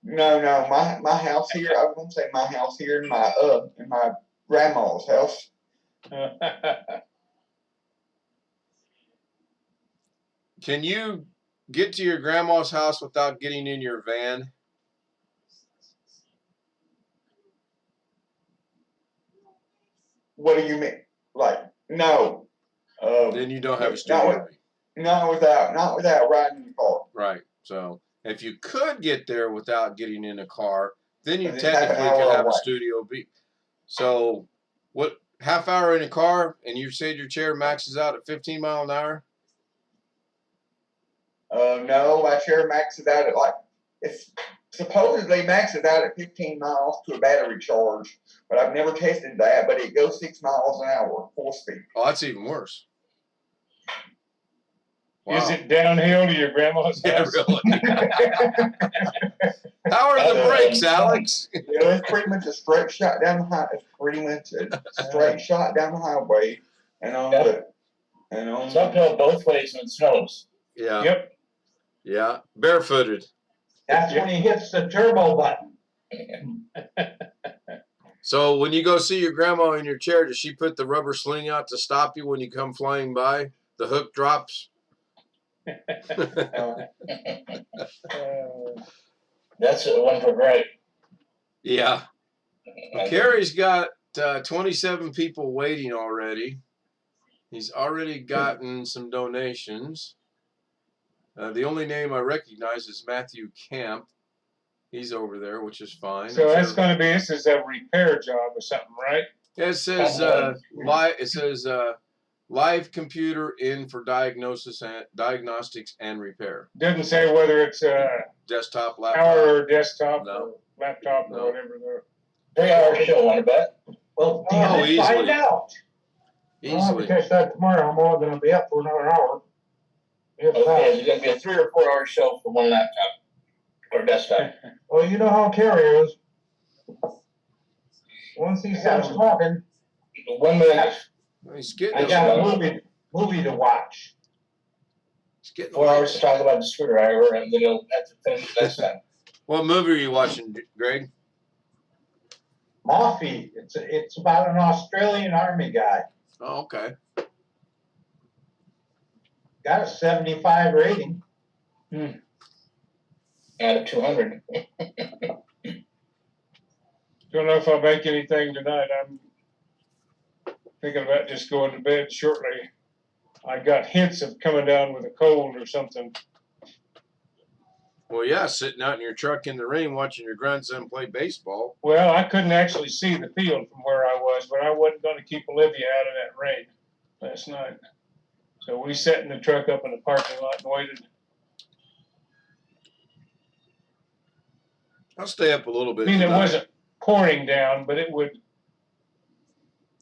No, my house here. I was gonna say my house here in my grandma's house. Can you get to your grandma's house without getting in your van? What do you mean? Like no. Then you don't have a not Studio B. Not without riding the car. Right. So if you could get there without getting in a car, then you Then it's half an technically could hour have a away. Studio B. So what, half hour in a car, and you said your chair maxes out at 15 miles an hour? No, my chair maxes out at it's supposedly maxes out at 15 miles to a battery charge, but I've never tested that. But it goes 6 miles an hour full speed. Oh, that's even worse. Wow. Is it downhill to your grandma's Yeah, house? really. How are the brakes, Alex? It's pretty much a straight shot down the highway. It's pretty much a straight shot down the highway, and on It's uphill both ways when it snows. Yeah. Yep. Yeah. Barefooted. That's when he hits the turbo button. So when you go see your grandma in your chair, does she put the rubber sling out to stop you when you come flying by? The hook drops? That's one for Greg. Yeah. Well, Kerry's got 27 people waiting already. He's already gotten some donations. The only name I recognize is Matthew Camp. He's over there, which is fine. So that's going to be, this is a repair job or something, right? Yeah, it says live computer in for diagnostics and repair. Doesn't say whether it's a Desktop, laptop. power or desktop No. or laptop No. or whatever. 3 hour show, want to bet? Well, Oh, damn it, find easily. out. I'll have to Easily. catch that tomorrow. I'm only gonna be up for another hour. If Okay, that. it's going to be a 3 or 4 hour show for one laptop or desktop. Well, you know how Kerry is. Once he starts talking, 1 minute, He's I getting, got a movie to watch. he's getting 4 hours to talk about the screwdriver, and then he'll have to finish the next time. What movie are you watching, Greg? Moffy. It's about an Australian army guy. Oh, okay. Got a 75 rating. Out of 200. Don't know if I'll make anything tonight. I'm thinking about just going to bed shortly. I got hints of coming down with a cold or something. Well, yeah, sitting out in your truck in the rain watching your grandson play baseball. Well, I couldn't actually see the field from where I was, but I wasn't going to keep Olivia out of that rain last night. So we sat in the truck up in the parking lot and waited. I'll stay up a little bit. I mean, it tonight. wasn't pouring down, but it would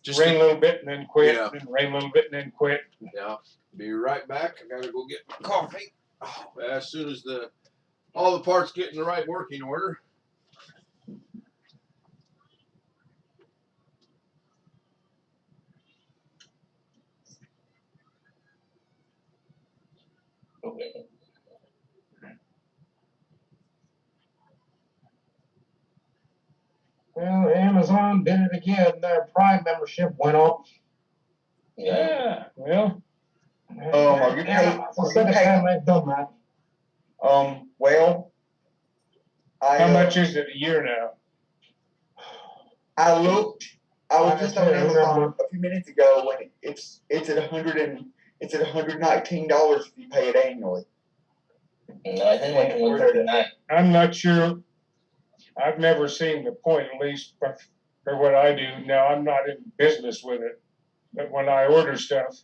Just rain a little bit and then quit, Yeah. and rain a little bit and then quit. Yeah. Be right back. I gotta go get coffee. Oh, as soon as all the parts get in the right working order. Okay. Well, Amazon did it again. Their Prime membership went up. Yeah, well, Are you paid? It's the second time they've done that. Well, how much is it a year now? I looked. I was just on I don't Amazon remember. a few minutes ago, and it's at $119 if you pay it annually. No, I think it went to 139. I'm not sure. I've never seen the point, at least for what I do. Now, I'm not in business with it, but when I order stuff,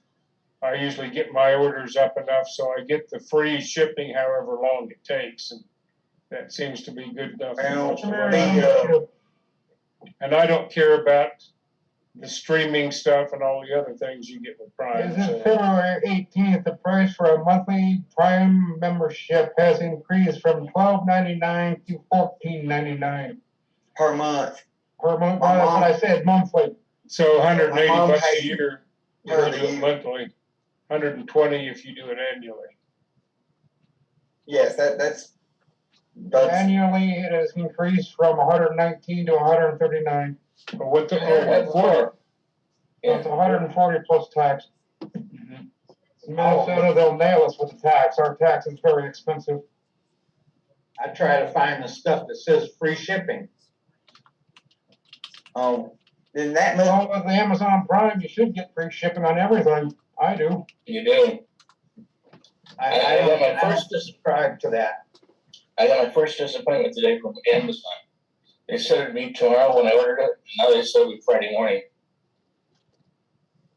I usually get my orders up enough so I get the free shipping however long it takes, and that seems to be good enough. For Well, most of us. And I don't care about the streaming stuff and all the other things you get with Prime. As of So. February 18th, the price for a monthly Prime membership has increased from $12.99 to $14.99 per month. per month. That's what I said, monthly. So 180 My mom bucks a pays year. You per can do the it year. monthly. 120 if you do it annually. Yes, that's Annually, it has increased from 119 to 139. But what for? It's 140 plus tax. Mhm. In Minnesota, they'll nail us with the tax. Our tax is very expensive. I try to find the stuff that says free shipping. then that As much. long as the Amazon Prime, you should get free shipping on everything. I do. You do. I don't subscribe to that. I got my first disappointment today from Amazon. They said it'd be tomorrow when I ordered it. Now they said it'd be Friday morning.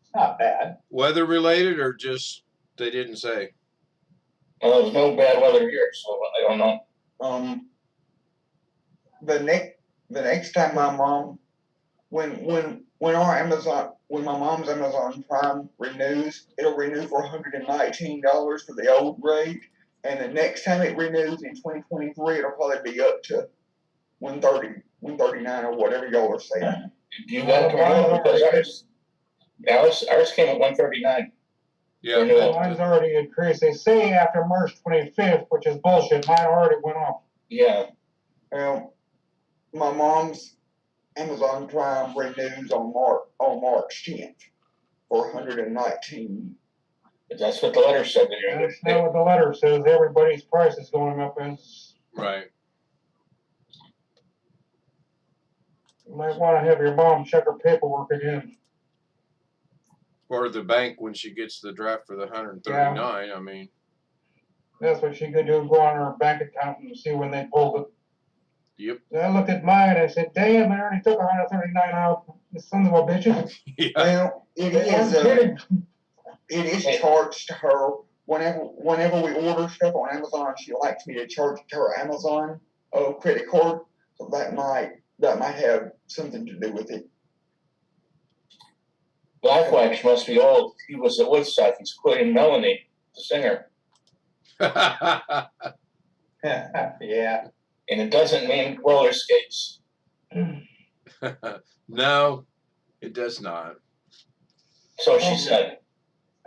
It's not bad. Weather related or just they didn't say? Well, there's no bad weather here, so I don't know. The next time my mom, when my mom's Amazon Prime renews, it'll renew for $119 for the old rate, and the next time it renews in 2023, it'll probably be up to $130, $139 or whatever y'all are saying. You got to know because ours came at 139. Yeah. Renewal. Mine's already increased. They say after March 25th, which is bullshit. Mine already went off. Yeah. Well, my mom's Amazon Prime renews on March 10th for $119. But that's what the letter said. That's not what the letter says. Everybody's price is going up. As Right. you might want to have your mom check her paperwork again. Or the bank when she gets the draft for the 139. I mean, That's what she could do. Go on her bank account and see when they pulled it. yep. I looked at mine. I said, "Damn, I already took 139 out. The son of a bitch." Yeah. Well, it is charged to her whenever we order stuff on Amazon. She likes me to charge it to her Amazon credit card, so that might have something to do with it. Blackwax must be old. He was at Woodstock. He's quoting Melanie, the singer. Yeah. And it doesn't mean roller skates. No, it does not. So she said.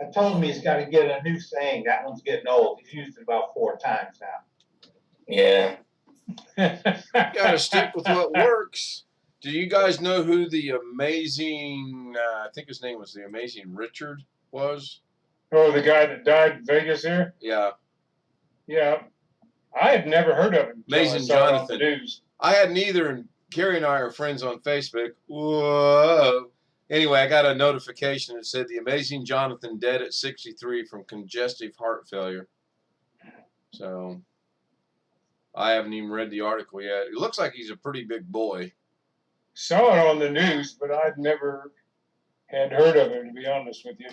I told him he's got to get a new saying. That one's getting old. He's used it about 4 times now. Yeah. Gotta stick with what works. Do you guys know who the amazing, I think his name was the Amazing Richard was? Oh, the guy that died in Vegas here? Yeah. Yeah. I had never heard of him. Amazing until I saw it on Jonathan. the news. I hadn't either, and Carrie and I are friends on Facebook. Whoa. Anyway, I got a notification that said the Amazing Jonathan dead at 63 from congestive heart failure. So, I haven't even read the article yet. It looks like he's a pretty big boy. Saw it on the news, but I'd never had heard of him, to be honest with you.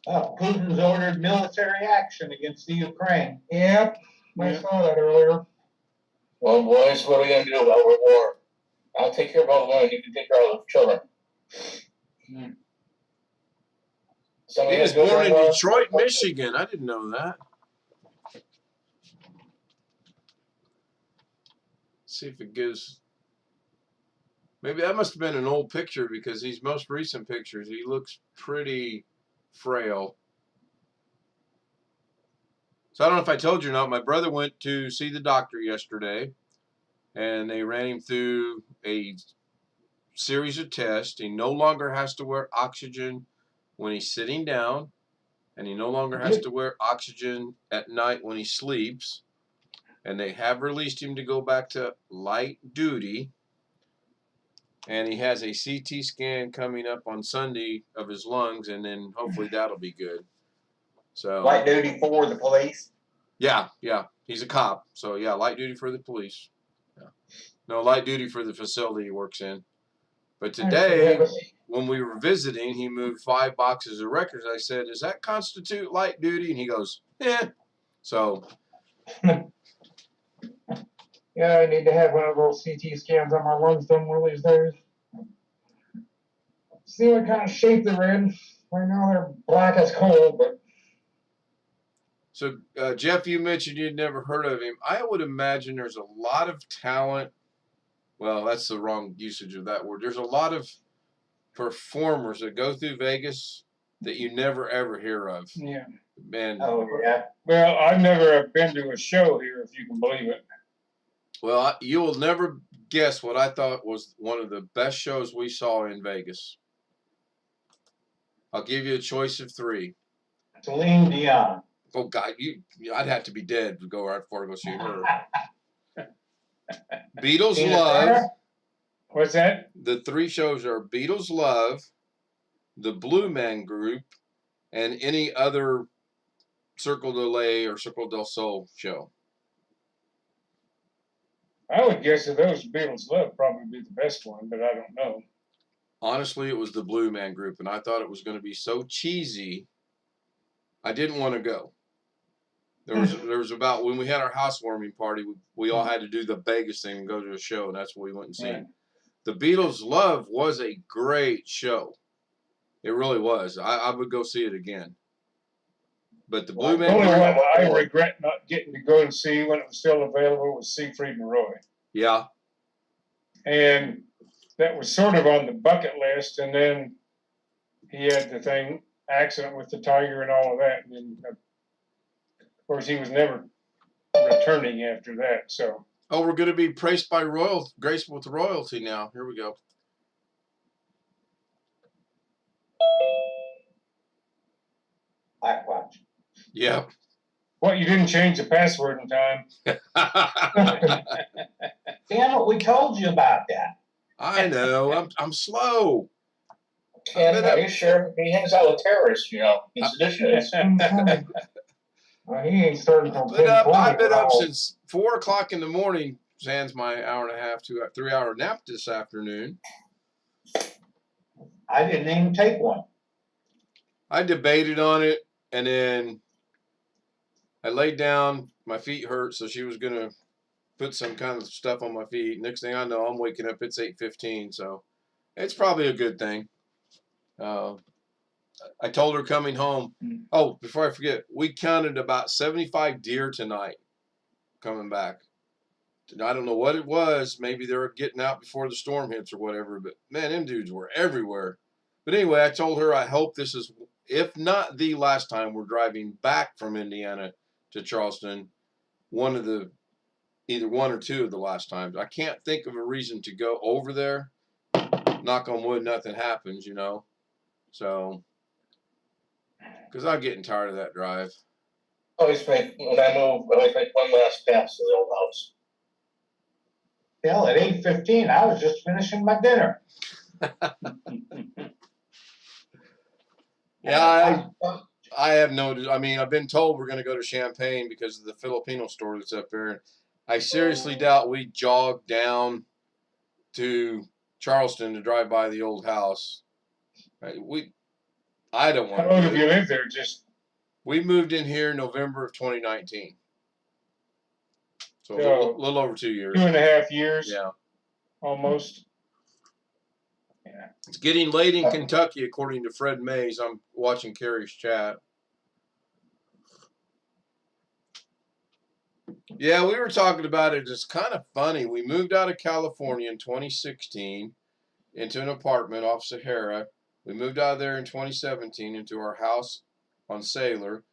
Oh, Putin's ordered military action against the Ukraine. Yep, I saw that earlier. Well, boys, what are we gonna do about our war? I'll take care of all the women. You can take care of the children. He was born in Detroit, Michigan. I didn't know that. See if it gives. Maybe that must have been an old picture because these most recent pictures, he looks pretty frail. So I don't know if I told you or not. My brother went to see the doctor yesterday, and they ran him through a series of tests. He no longer has to wear oxygen when he's sitting down, and he no longer has to wear oxygen at night when he sleeps. And they have released him to go back to light duty. And he has a CT scan coming up on Sunday of his lungs, and then hopefully that'll be good. So Light duty for the police. yeah, he's a cop. So yeah, light duty for the police. Yeah. No, light duty for the facility he works in. But today, when we were visiting, he moved 5 boxes of records. I said, "Does that constitute light duty?" And he goes, "Eh." So Yeah, I need to have one of those CT scans on my lungs done one of these days. See what kind of shape they're in. Right now they're black as coal, but So, Jeff, you mentioned you'd never heard of him. I would imagine there's a lot of talent. Well, that's the wrong usage of that word. There's a lot of performers that go through Vegas that you never, ever hear of. Yeah. And, Oh, yeah. Well, I've never been to a show here, if you can believe it. well, you will never guess what I thought was one of the best shows we saw in Vegas. I'll give you a choice of 3. Celine Dion. Oh, God, I'd have to be dead to go right before I go see her. Beatles Tina Love. Turner? What's that? The 3 shows are Beatles Love, the Blue Man Group, and any other Circle de Lay or Circle del Sol show. I would guess that those Beatles Love probably be the best one, but I don't know. Honestly, it was the Blue Man Group, and I thought it was going to be so cheesy, I didn't want to go. There was about, when we had our housewarming party, we all had to do the Vegas thing and go to a show, and that's what we went and seen. Right. The Beatles Love was a great show. It really was. I would go see it again. But the Blue The Man only Group, one I regret not getting to go and see when it was still available was Siegfried and Roy. yeah. And that was sort of on the bucket list, and then he had the accident with the tiger and all of that. And then, of course, he was never returning after that. So, Oh, we're going to be graced with royalty now. Here we go. Blackwatch. Yep. what, you didn't change the password in time? Damn it, we told you about that. I know. I'm slow. And are you sure? He hangs out with terrorists, you know. He's seditionists. well, he ain't starting till I've been up since 4 o'clock in the morning. Sans my hour and a half to 3 hour nap this afternoon. I didn't even take one. I debated on it, and then I laid down. My feet hurt, so she was gonna put some kind of stuff on my feet. Next thing I know, I'm waking up. It's 8:15, so it's probably a good thing. I told her coming home. Oh, before I forget, we counted about 75 deer tonight coming back. I don't know what it was. Maybe they were getting out before the storm hits or whatever. But man, them dudes were everywhere. But anyway, I told her I hope this is, if not the last time we're driving back from Indiana to Charleston, either one or two of the last times. I can't think of a reason to go over there. Knock on wood, nothing happens, you know. So, because I'm getting tired of that drive. When I move, I always make one last pass to the old house. Hell, at 8:15, I was just finishing my dinner. Yeah, I have no. I mean, I've been told we're going to go to Champaign because of the Filipino store that's up there. I seriously doubt we jogged down to Charleston to drive by the old house. I don't want How to long do have it. you lived there? Just We moved in here November of 2019. So a So, little over 2 years. 2.5 years. Yeah. Almost. It's getting late in Kentucky, according to Fred Mays. I'm watching Carrie's chat. Yeah, we were talking about it. It's kind of funny. We moved out of California in 2016 into an apartment off Sahara. We moved out of there in 2017 into our house on Sailor.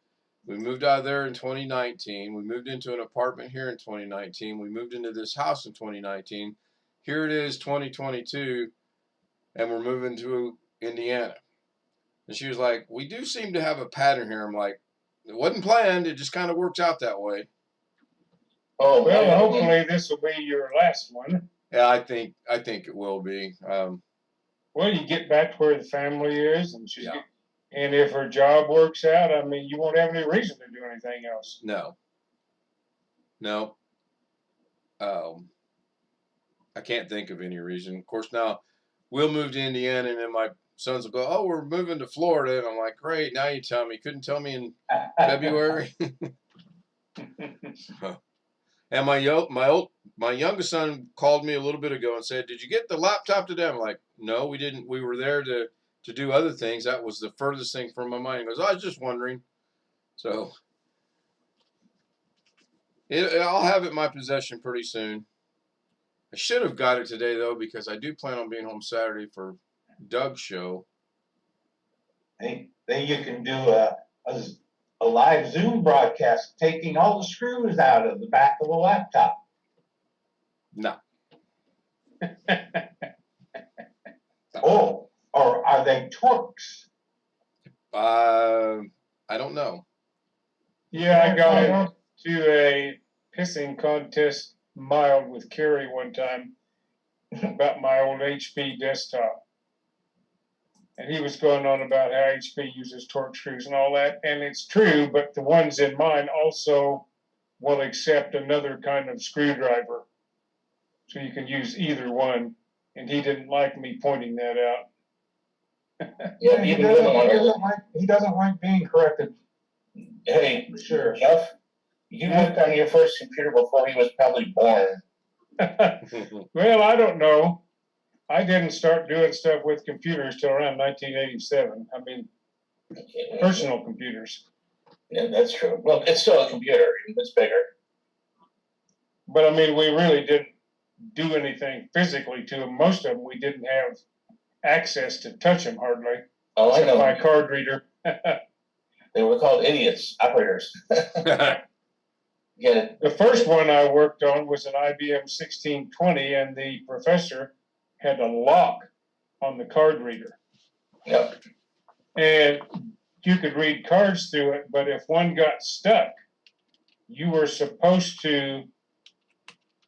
We moved out of there in 2019. We moved into an apartment here in 2019. We moved into this house in 2019. Here it is, 2022, and we're moving to Indiana. And she was like, we do seem to have a pattern here. I'm like, it wasn't planned. It just kind of works out that way. Oh, well, hopefully this will be your last one. Yeah, I think it will be. Well, you get back to where the family is, and Yeah. And if her job works out, I mean, you won't have any reason to do anything else. No. I can't think of any reason. Of course, now we'll move to Indiana, and then my sons will go, "Oh, we're moving to Florida," and I'm like, "Great! Now you tell me. Couldn't tell me in February." And my youngest son called me a little bit ago and said, "Did you get the laptop today?" I'm like, "No, we didn't. We were there to do other things. That was the furthest thing from my mind." He goes, "I was just wondering." So I'll have it in my possession pretty soon. I should have got it today though, because I do plan on being home Saturday for Doug's show. Then you can do a live Zoom broadcast, taking all the screws out of the back of the laptop. No. Oh, or are they Torx? I don't know. Yeah, I got into a pissing contest mild with Carrie one time about my old HP desktop. And he was going on about how HP uses Torx screws and all that. And it's true, but the ones in mine also will accept another kind of screwdriver. So you can use either one. And he didn't like me pointing that out. Yeah, he doesn't like being corrected. Hey, Sure. Jeff, you worked on your first computer before he was probably born. Well, I don't know. I didn't start doing stuff with computers till around 1987. I mean, personal computers. Yeah, that's true. Well, it's still a computer. It's bigger. But I mean, we really didn't do anything physically to them. Most of them, we didn't have access to touch them hardly. Oh, I know. By card reader. They were called idiots, operators. Get it? The first one I worked on was an IBM 1620, and the professor had a lock on the card reader. Yep. And you could read cards through it, but if one got stuck, you were supposed to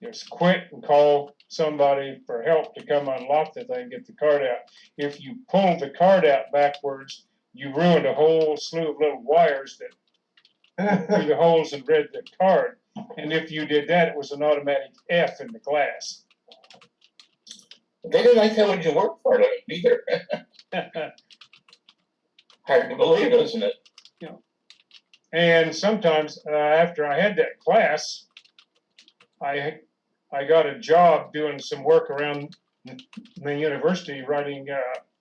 just quit and call somebody for help to come unlock the thing, get the card out. If you pulled the card out backwards, you ruined a whole slew of little wires that through the holes and read the card. And if you did that, it was an automatic F in the class. They didn't like that when you worked for them either. Hard to believe, isn't it? You know. And sometimes after I had that class, I got a job doing some work around the university writing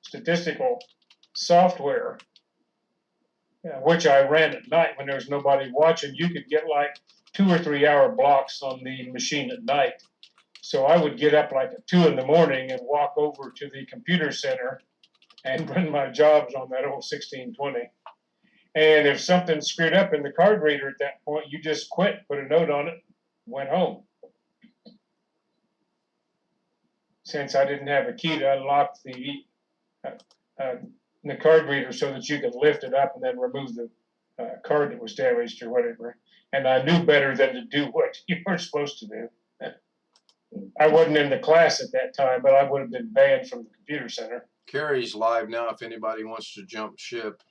statistical software, which I ran at night when there was nobody watching. You could get like 2 or 3 hour blocks on the machine at night. So I would get up like at 2 in the morning and walk over to the computer center and run my jobs on that old 1620. And if something screwed up in the card reader at that point, you just quit, put a note on it, went home. Since I didn't have a key to unlock the card reader so that you could lift it up and then remove the card that was damaged or whatever. And I knew better than to do what you were supposed to do. I wasn't in the class at that time, but I would have been banned from the computer center. Carrie's live now if anybody wants to jump ship.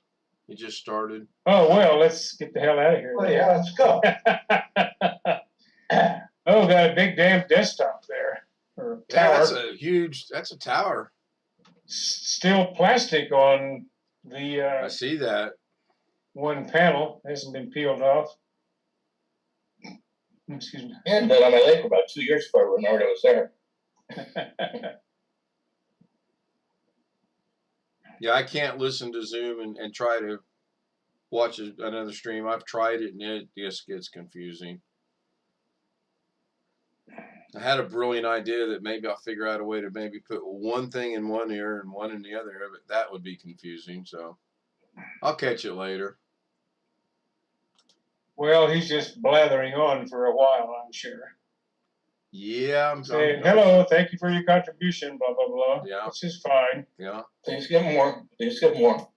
You just started. Oh, well, let's get the hell out of here. Well, yeah, let's go. Oh, got a big damn desktop there. Or Yeah, tower. that's a tower. Still plastic on the I see that. one panel. Hasn't been peeled off. Excuse me. I had that on my leg for about 2 years before I remembered it was there. Yeah, I can't listen to Zoom and try to watch another stream. I've tried it and it just gets confusing. I had a brilliant idea that maybe I'll figure out a way to maybe put one thing in one ear and one in the other ear, but that would be confusing. So I'll catch it later. Well, he's just blathering on for a while, I'm sure. Yeah, I'm saying, hello, thank you for your contribution, blah, blah, blah. Yeah. Which is fine. Yeah. Please give more. Please give more.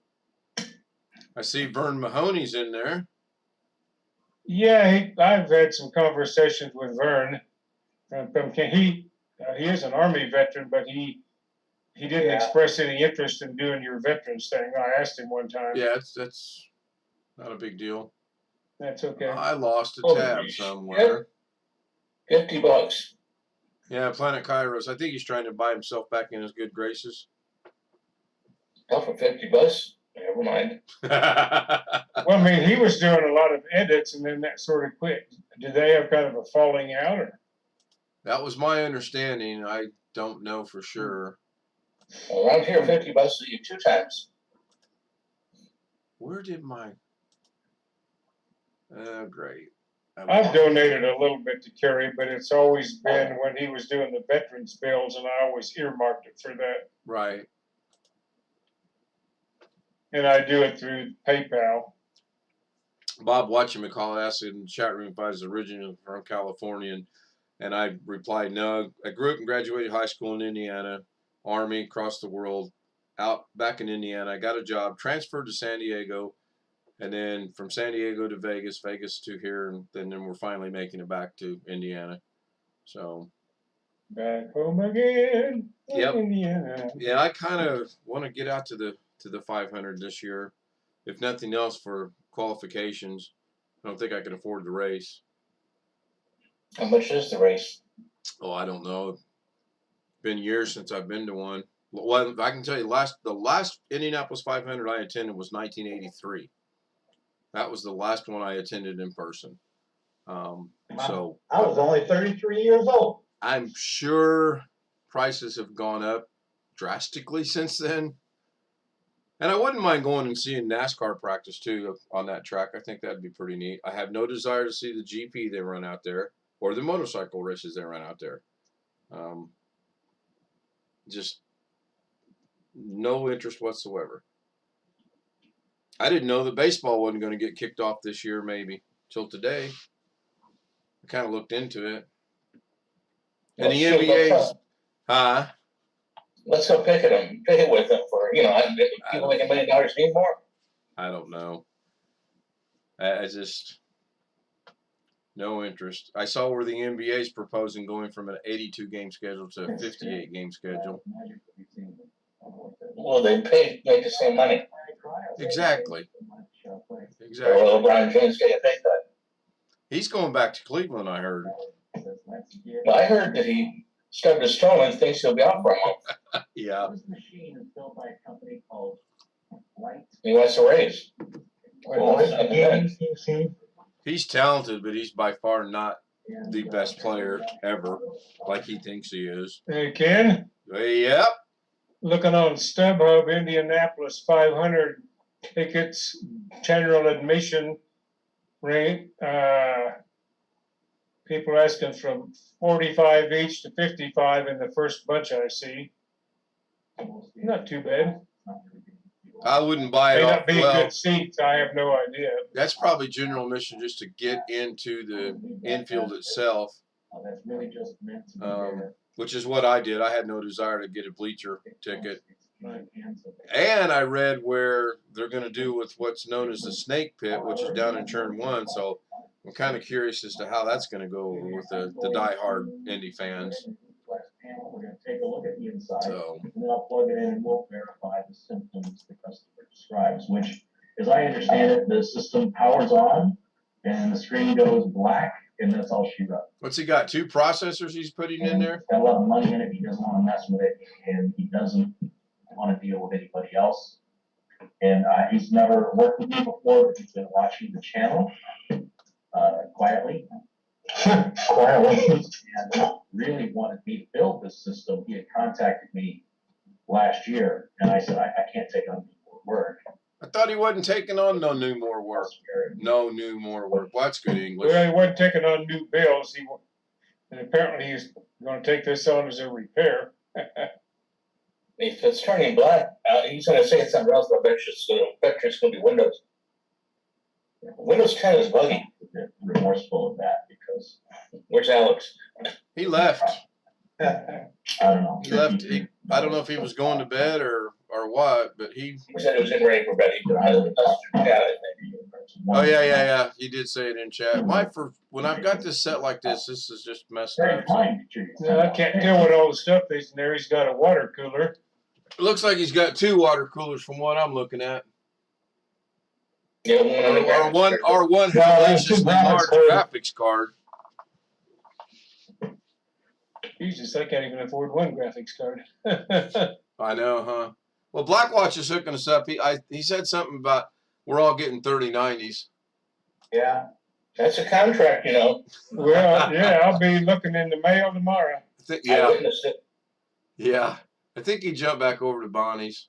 I see Vern Mahoney's in there. Yeah, I've had some conversations with Vern. He is an Army veteran, but he didn't express any interest in doing your veterans thing. I asked him one time. Yeah, that's not a big deal. That's okay. I lost a tab somewhere. $50. Yeah, Planet Kairos. I think he's trying to buy himself back in his good graces. Oh, for $50? Never mind. Well, I mean, he was doing a lot of edits, and then that sort of quit. Did they have kind of a falling out, or? That was my understanding. I don't know for sure. Around here, $50 to you 2 times. Where did my? Oh, great. I've donated a little bit to Kerry, but it's always been when he was doing the veterans bills, and I always earmarked it for that. Right. And I do it through PayPal. Bob Watching-McCall asked in the chat room if I was originally from California, and I replied, no. I grew up and graduated high school in Indiana, Army, across the world, out back in Indiana. I got a job, transferred to San Diego, and then from San Diego to Vegas, Vegas to here, and then we're finally making it back to Indiana. So. Back home again. Yep. Indiana. Yeah, I kind of want to get out to the 500 this year, if nothing else for qualifications. I don't think I can afford the race. How much is the race? Oh, I don't know. Been years since I've been to one. Well, I can tell you, the last Indianapolis 500 I attended was 1983. That was the last one I attended in person. So I was only 33 years old. I'm sure prices have gone up drastically since then. And I wouldn't mind going and seeing NASCAR practice too on that track. I think that'd be pretty neat. I have no desire to see the GP they run out there or the motorcycle races they run out there. Just no interest whatsoever. I didn't know that baseball wasn't going to get kicked off this year, maybe till today. I kind of looked into it. And the NBA's, Let's go pick it with them for, people making $1 million need more. I don't know. I just, no interest. I saw where the NBA is proposing going from an 82 game schedule to a 58 game schedule. Well, they make the same money. Exactly. Well, LeBron James getting paid that. He's going back to Cleveland, I heard. Well, I heard that he started to stroll and thinks he'll be out for a month. Yeah. He wants to raise. He's talented, but he's by far not the best player ever, like he thinks he is. Hey, Ken? Yep. Looking on StubHub, Indianapolis 500 tickets, general admission rate. People asking from 45 each to 55 in the first bunch I see. Not too bad. I wouldn't buy it May off. not be good seats. I have no idea. That's probably general admission just to get into the infield itself, which is what I did. I had no desire to get a bleacher ticket. And I read where they're going to do with what's known as the snake pit, which is down in Turn 1. So I'm kind of curious as to how that's going to go over with the diehard Indy fans. We're going to take a look at the inside, So. and then I'll plug it in and we'll verify the symptoms the customer describes, which as I understand it, the system powers on and the screen goes black, and that's all she wrote. What's he got? 2 processors he's putting in there? He's got a lot of money in it. He doesn't want to mess with it, and he doesn't want to deal with anybody else. And he's never worked with me before, but he's been watching the channel quietly. Quietly. And really wanted me to build this system. He had contacted me last year, and I said, I can't take on more work. I thought he wasn't taking on no new more work. No new more work. Well, that's good English. Well, he wasn't taking on new bills. And apparently he's going to take this on as a repair. If it's turning black, he's going to say it's something else, but I bet it's going to be Windows. Windows 10 is buggy. They're remorseful of that because. Where's Alex? He left. I don't know. He left. I don't know if he was going to bed or what, but he. He said it was in ready for bed. He put it in chat, I think. Oh yeah. He did say it in chat. When I've got this set like this is just messed up. No, I can't tell what all the stuff is in there. He's got a water cooler. It looks like he's got 2 water coolers from what I'm looking at. Yeah, one Or one hellaciously large graphics card. Jesus, I can't even afford one graphics card. I know, huh? Well, Blackwatch is hooking us up. He said something about we're all getting 3090s. Yeah. That's a contract, you know. Well, yeah, I'll be looking in the mail tomorrow. I witnessed it. Yeah. I think he jumped back over to Bonnie's.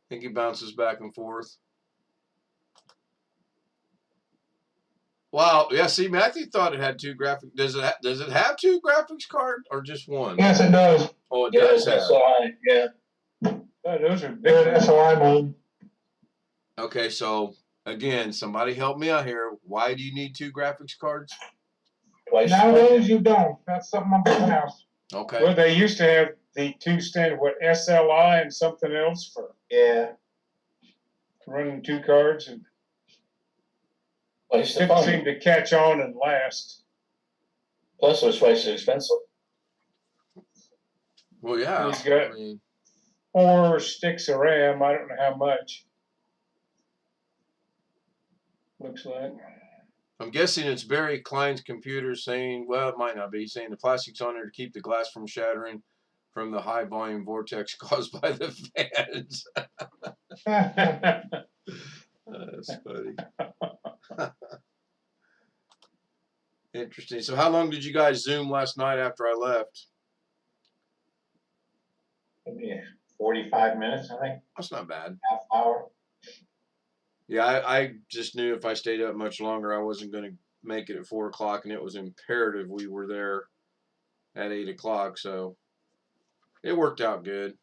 I think he bounces back and forth. Wow. Yeah, see, Matthew thought it had 2 graphics. Does it have 2 graphics cards or just 1? Yes, it does. Oh, it does have. Yeah. Oh, those are They're big. SOI mode. Okay, so again, somebody help me out here. Why do you need 2 graphics cards? Twice. Nowadays you don't. That's something I'm putting out. Okay. Well, they used to have the 2 standard, SLI and something else for Yeah. running 2 cards, and Twice the didn't fun. seem to catch on and last. Plus, it was twice as expensive. Well, yeah. He's got- I mean, 4 sticks of RAM. I don't know how much. Looks like. I'm guessing it's Barry Klein's computer saying, well, it might not be, saying the plastic's on there to keep the glass from shattering from the high volume vortex caused by the fans. That's funny. Interesting. So how long did you guys Zoom last night after I left? Maybe 45 minutes, I think, That's not bad. half hour. Yeah, I just knew if I stayed up much longer, I wasn't going to make it at 4 o'clock, and it was imperative we were there at 8 o'clock, so it worked out good.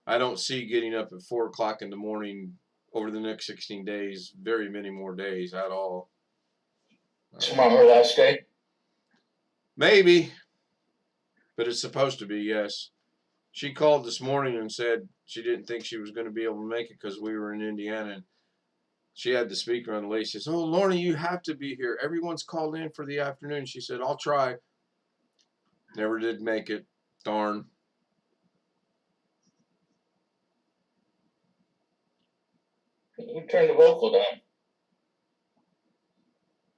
I don't see getting up at 4 o'clock in the morning over the next 16 days, very many more days at all. Tomorrow, her last day. Maybe, but it's supposed to be, yes. She called this morning and said she didn't think she was going to be able to make it because we were in Indiana, and she had the speaker on the lady. She says, oh, Lorna, you have to be here. Everyone's called in for the afternoon. She said, I'll try. Never did make it. Darn. Who turned the vocal down?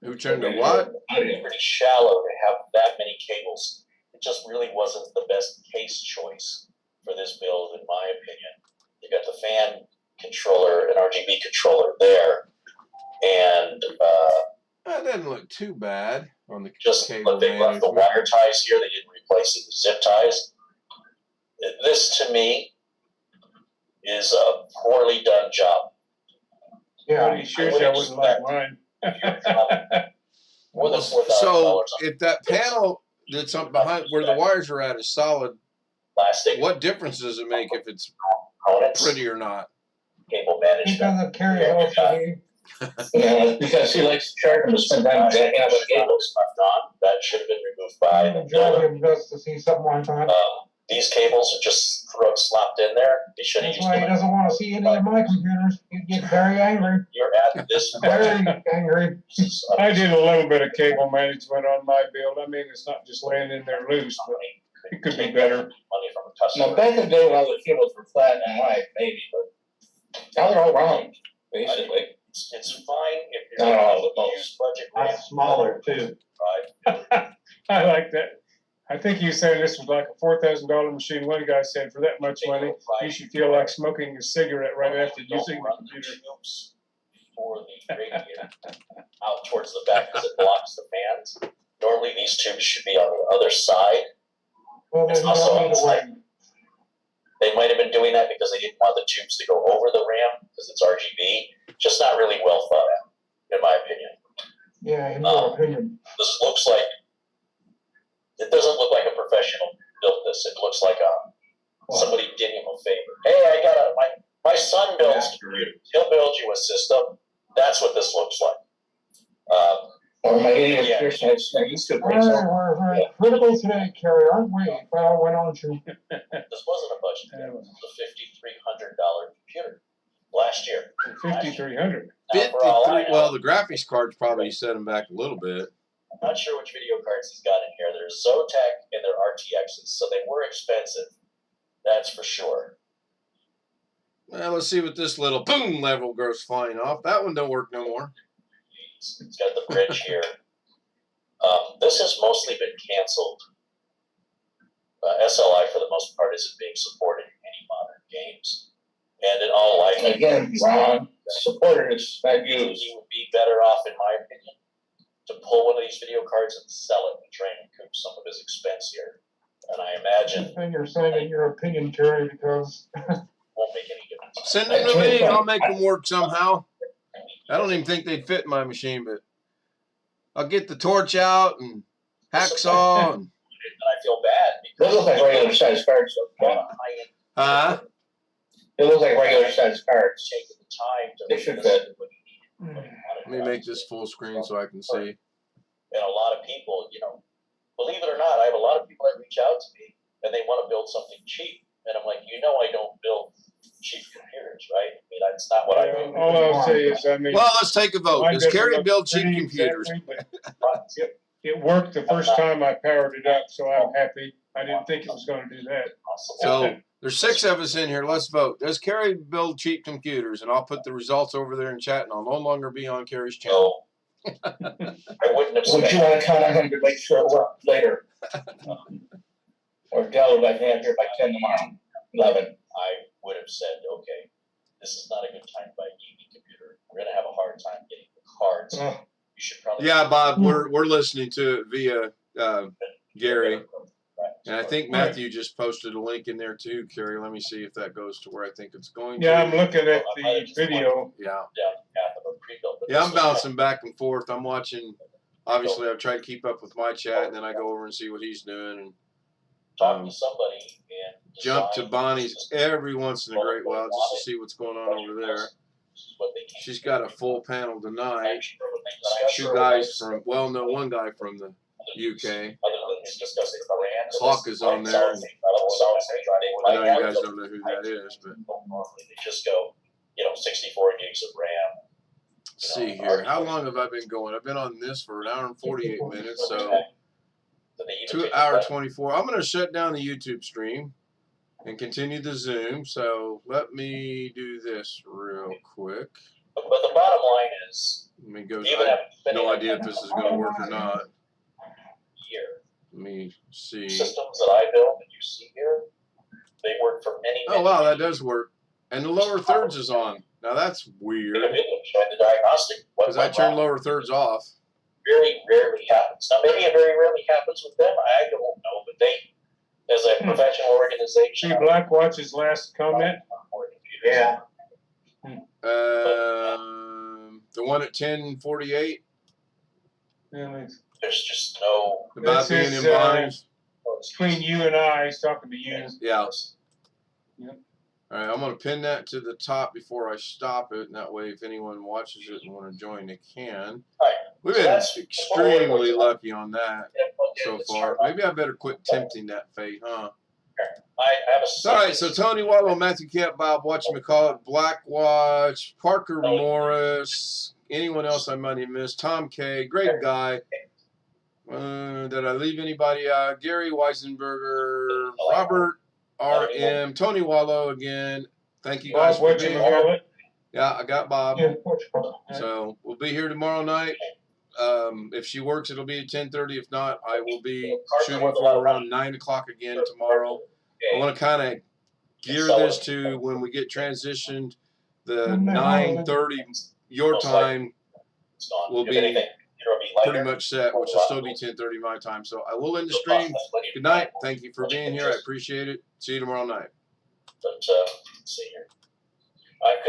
Who turned to what? It's pretty shallow to have that many cables. It just really wasn't the best case choice for this build, in my opinion. You got the fan controller and RGB controller there, and That doesn't look too bad on the just cable but they left the management. wire ties here. They didn't replace it with zip ties. This, to me, is a poorly done job. Well, he sure that wasn't like mine. More than $4,000. So if that panel that's up behind where the wires are at is solid, Plastic what difference does it make if it's components, pretty or not? cable He management. doesn't carry LCD. Yeah, because he likes to charge them to spend time jacking up the cables. Left on. That should have been removed by the Drive builder. him nuts to see something one time. These cables are just slapped in there. They should have That's used why he them. doesn't want to see any of my computers. He'd get very angry. You're at this Very angry. I did a little bit of cable management on my build. I mean, it's not just laying in there loose, but it could be better. Money from a customer. Now, back in the day when all the cables were flat and white, maybe, but Now they're all round, basically. It's fine if you're Not all, but going to most. use budget That's ramp, smaller too. right? I like that. I think you said this was like a $4,000 machine. One guy said for that much money, you should feel like smoking a cigarette right after using the computer. Tubes for the radiator out towards the back because it blocks the fans. Normally, these tubes should be on the other side. Well, It's then you also don't on need the to side. worry. They might have been doing that because they didn't want the tubes to go over the ramp because it's RGB. Just not really well thought out, in my opinion. Yeah, in your opinion. This looks like, it doesn't look like a professional built this. It looks like somebody did him a favor. Hey, my son builds computers. He'll build you a system. That's what this looks like. Or my idiot Yeah. Christian is used to it. We're very critical today, Kerry, aren't we? Well, why don't you? This wasn't a budget. It was a $5,300 computer last year. 5,300. Now, for all I 53. know, Well, the graphics cards probably set them back a little bit. I'm not sure which video cards he's got in here. There's Zotac and their RTXs, so they were expensive. That's for sure. Well, let's see what this little boom level goes flying off. That one don't work no more. It's got the bridge here. This has mostly been canceled. SLI, for the most part, isn't being supported in any modern games. And in all likelihood, Again, Ron, supporters, not used. he would be better off, in my opinion, to pull one of these video cards and sell it and try and recoup some of his expense here. And I imagine And you're saying in your opinion, Kerry, because won't make any difference. Send them to me. I'll make them work somehow. I don't even think they'd fit in my machine, but I'll get the torch out and hacksaw. And, And I feel bad They because look like regular sized cards, though. Yeah. huh? They look like regular sized cards. taking the time to They should fit. what he needed. Let me make this full screen so I can see. And a lot of people, believe it or not, I have a lot of people that reach out to me and they want to build something cheap. And I'm like, I don't build cheap computers, right? I mean, that's not what I do. All I'll say is, I mean, Well, let's take a vote. mine Does doesn't Kerry look build cheap pretty computers? exactly, but it worked the first time I powered it up, so I'm happy. I didn't think it was going to do that. So there's 6 of us in here. Let's vote. Does Kerry build cheap computers? And I'll put the results over there in chat, and I'll no longer be on Kerry's channel. So, I wouldn't have Would you want to count on him to make sure it worked later? Or tell him I can have here by 10 tomorrow, 11. I would have said, okay, this is not a good time to buy a gaming computer. We're going to have a hard time getting the cards. Oh. You should probably. Yeah, Bob, we're listening to it via Gary. And I think Matthew just posted a link in there too, Kerry. Let me see if that goes to where I think it's going to. Yeah, I'm looking at the video. Yeah. Down the path of a pre-built. but Yeah, this I'm is- bouncing back and forth. I'm watching. Obviously, I've tried to keep up with my chat, and then I go over and see what he's doing, and Talk to somebody and jump to design Bonnie's system. every once in a great while just to see what's going on over there. This is what they came She's to got do. a full panel tonight. Actually, discussion 2 guys from, well, no, 1 guy from the UK. Other than discussing the brand. Hawk is on there. I know you guys don't know who that is, but Normally they just go, 64 gigs of RAM. let's see here. How long have I been going? I've been on this for 1 hour and 48 minutes, so So they even 2 take hour the- 24. I'm going to shut down the YouTube stream and continue the Zoom. So let me do this real quick. But the bottom line is, Let me go. even I have after no idea if this is going to work or not. Here, Let me see. systems that I build that you see here, they work for many. Oh wow, that does work. And the lower thirds is on. Now that's weird Showing the diagnostic. what because I went turned wrong. lower thirds off. Very rarely happens. Now, maybe it very rarely happens with them. I don't know, but they, as a professional organization, See Blackwatch's last comment? Yeah. The one at 1048. Yeah, there's just no. About This being is, in Bonnie's. between you and I, he's talking to you. Yeah. Yep. All right, I'm going to pin that to the top before I stop it, and that way if anyone watches it and want to join, they can. Right. We've So been that's- extremely lucky on that so far. Maybe I better quit tempting that fate, huh? I have a. All right, so Tony Wallow, Matthew Camp, Bob, whatchamacallit, Blackwatch, Parker Morris, anyone else I might have missed, Tom K, great guy. Did I leave anybody out? Gary Weisenberger, Robert RM, Tony Wallow again. Thank you guys Bob, for what you being call here. it? Yeah, I got Bob. Yeah, Portugal. So we'll be here tomorrow night. If she works, it'll be at 10:30. If not, I will be shooting for around 9 o'clock again tomorrow. I want to kind of gear this to when we get transitioned. The 9:30 your time will be pretty much set, which will still be 10:30 my time. So I will end the stream. Good night. Thank you for being here. I appreciate it. See you tomorrow night. But, let's see here. I could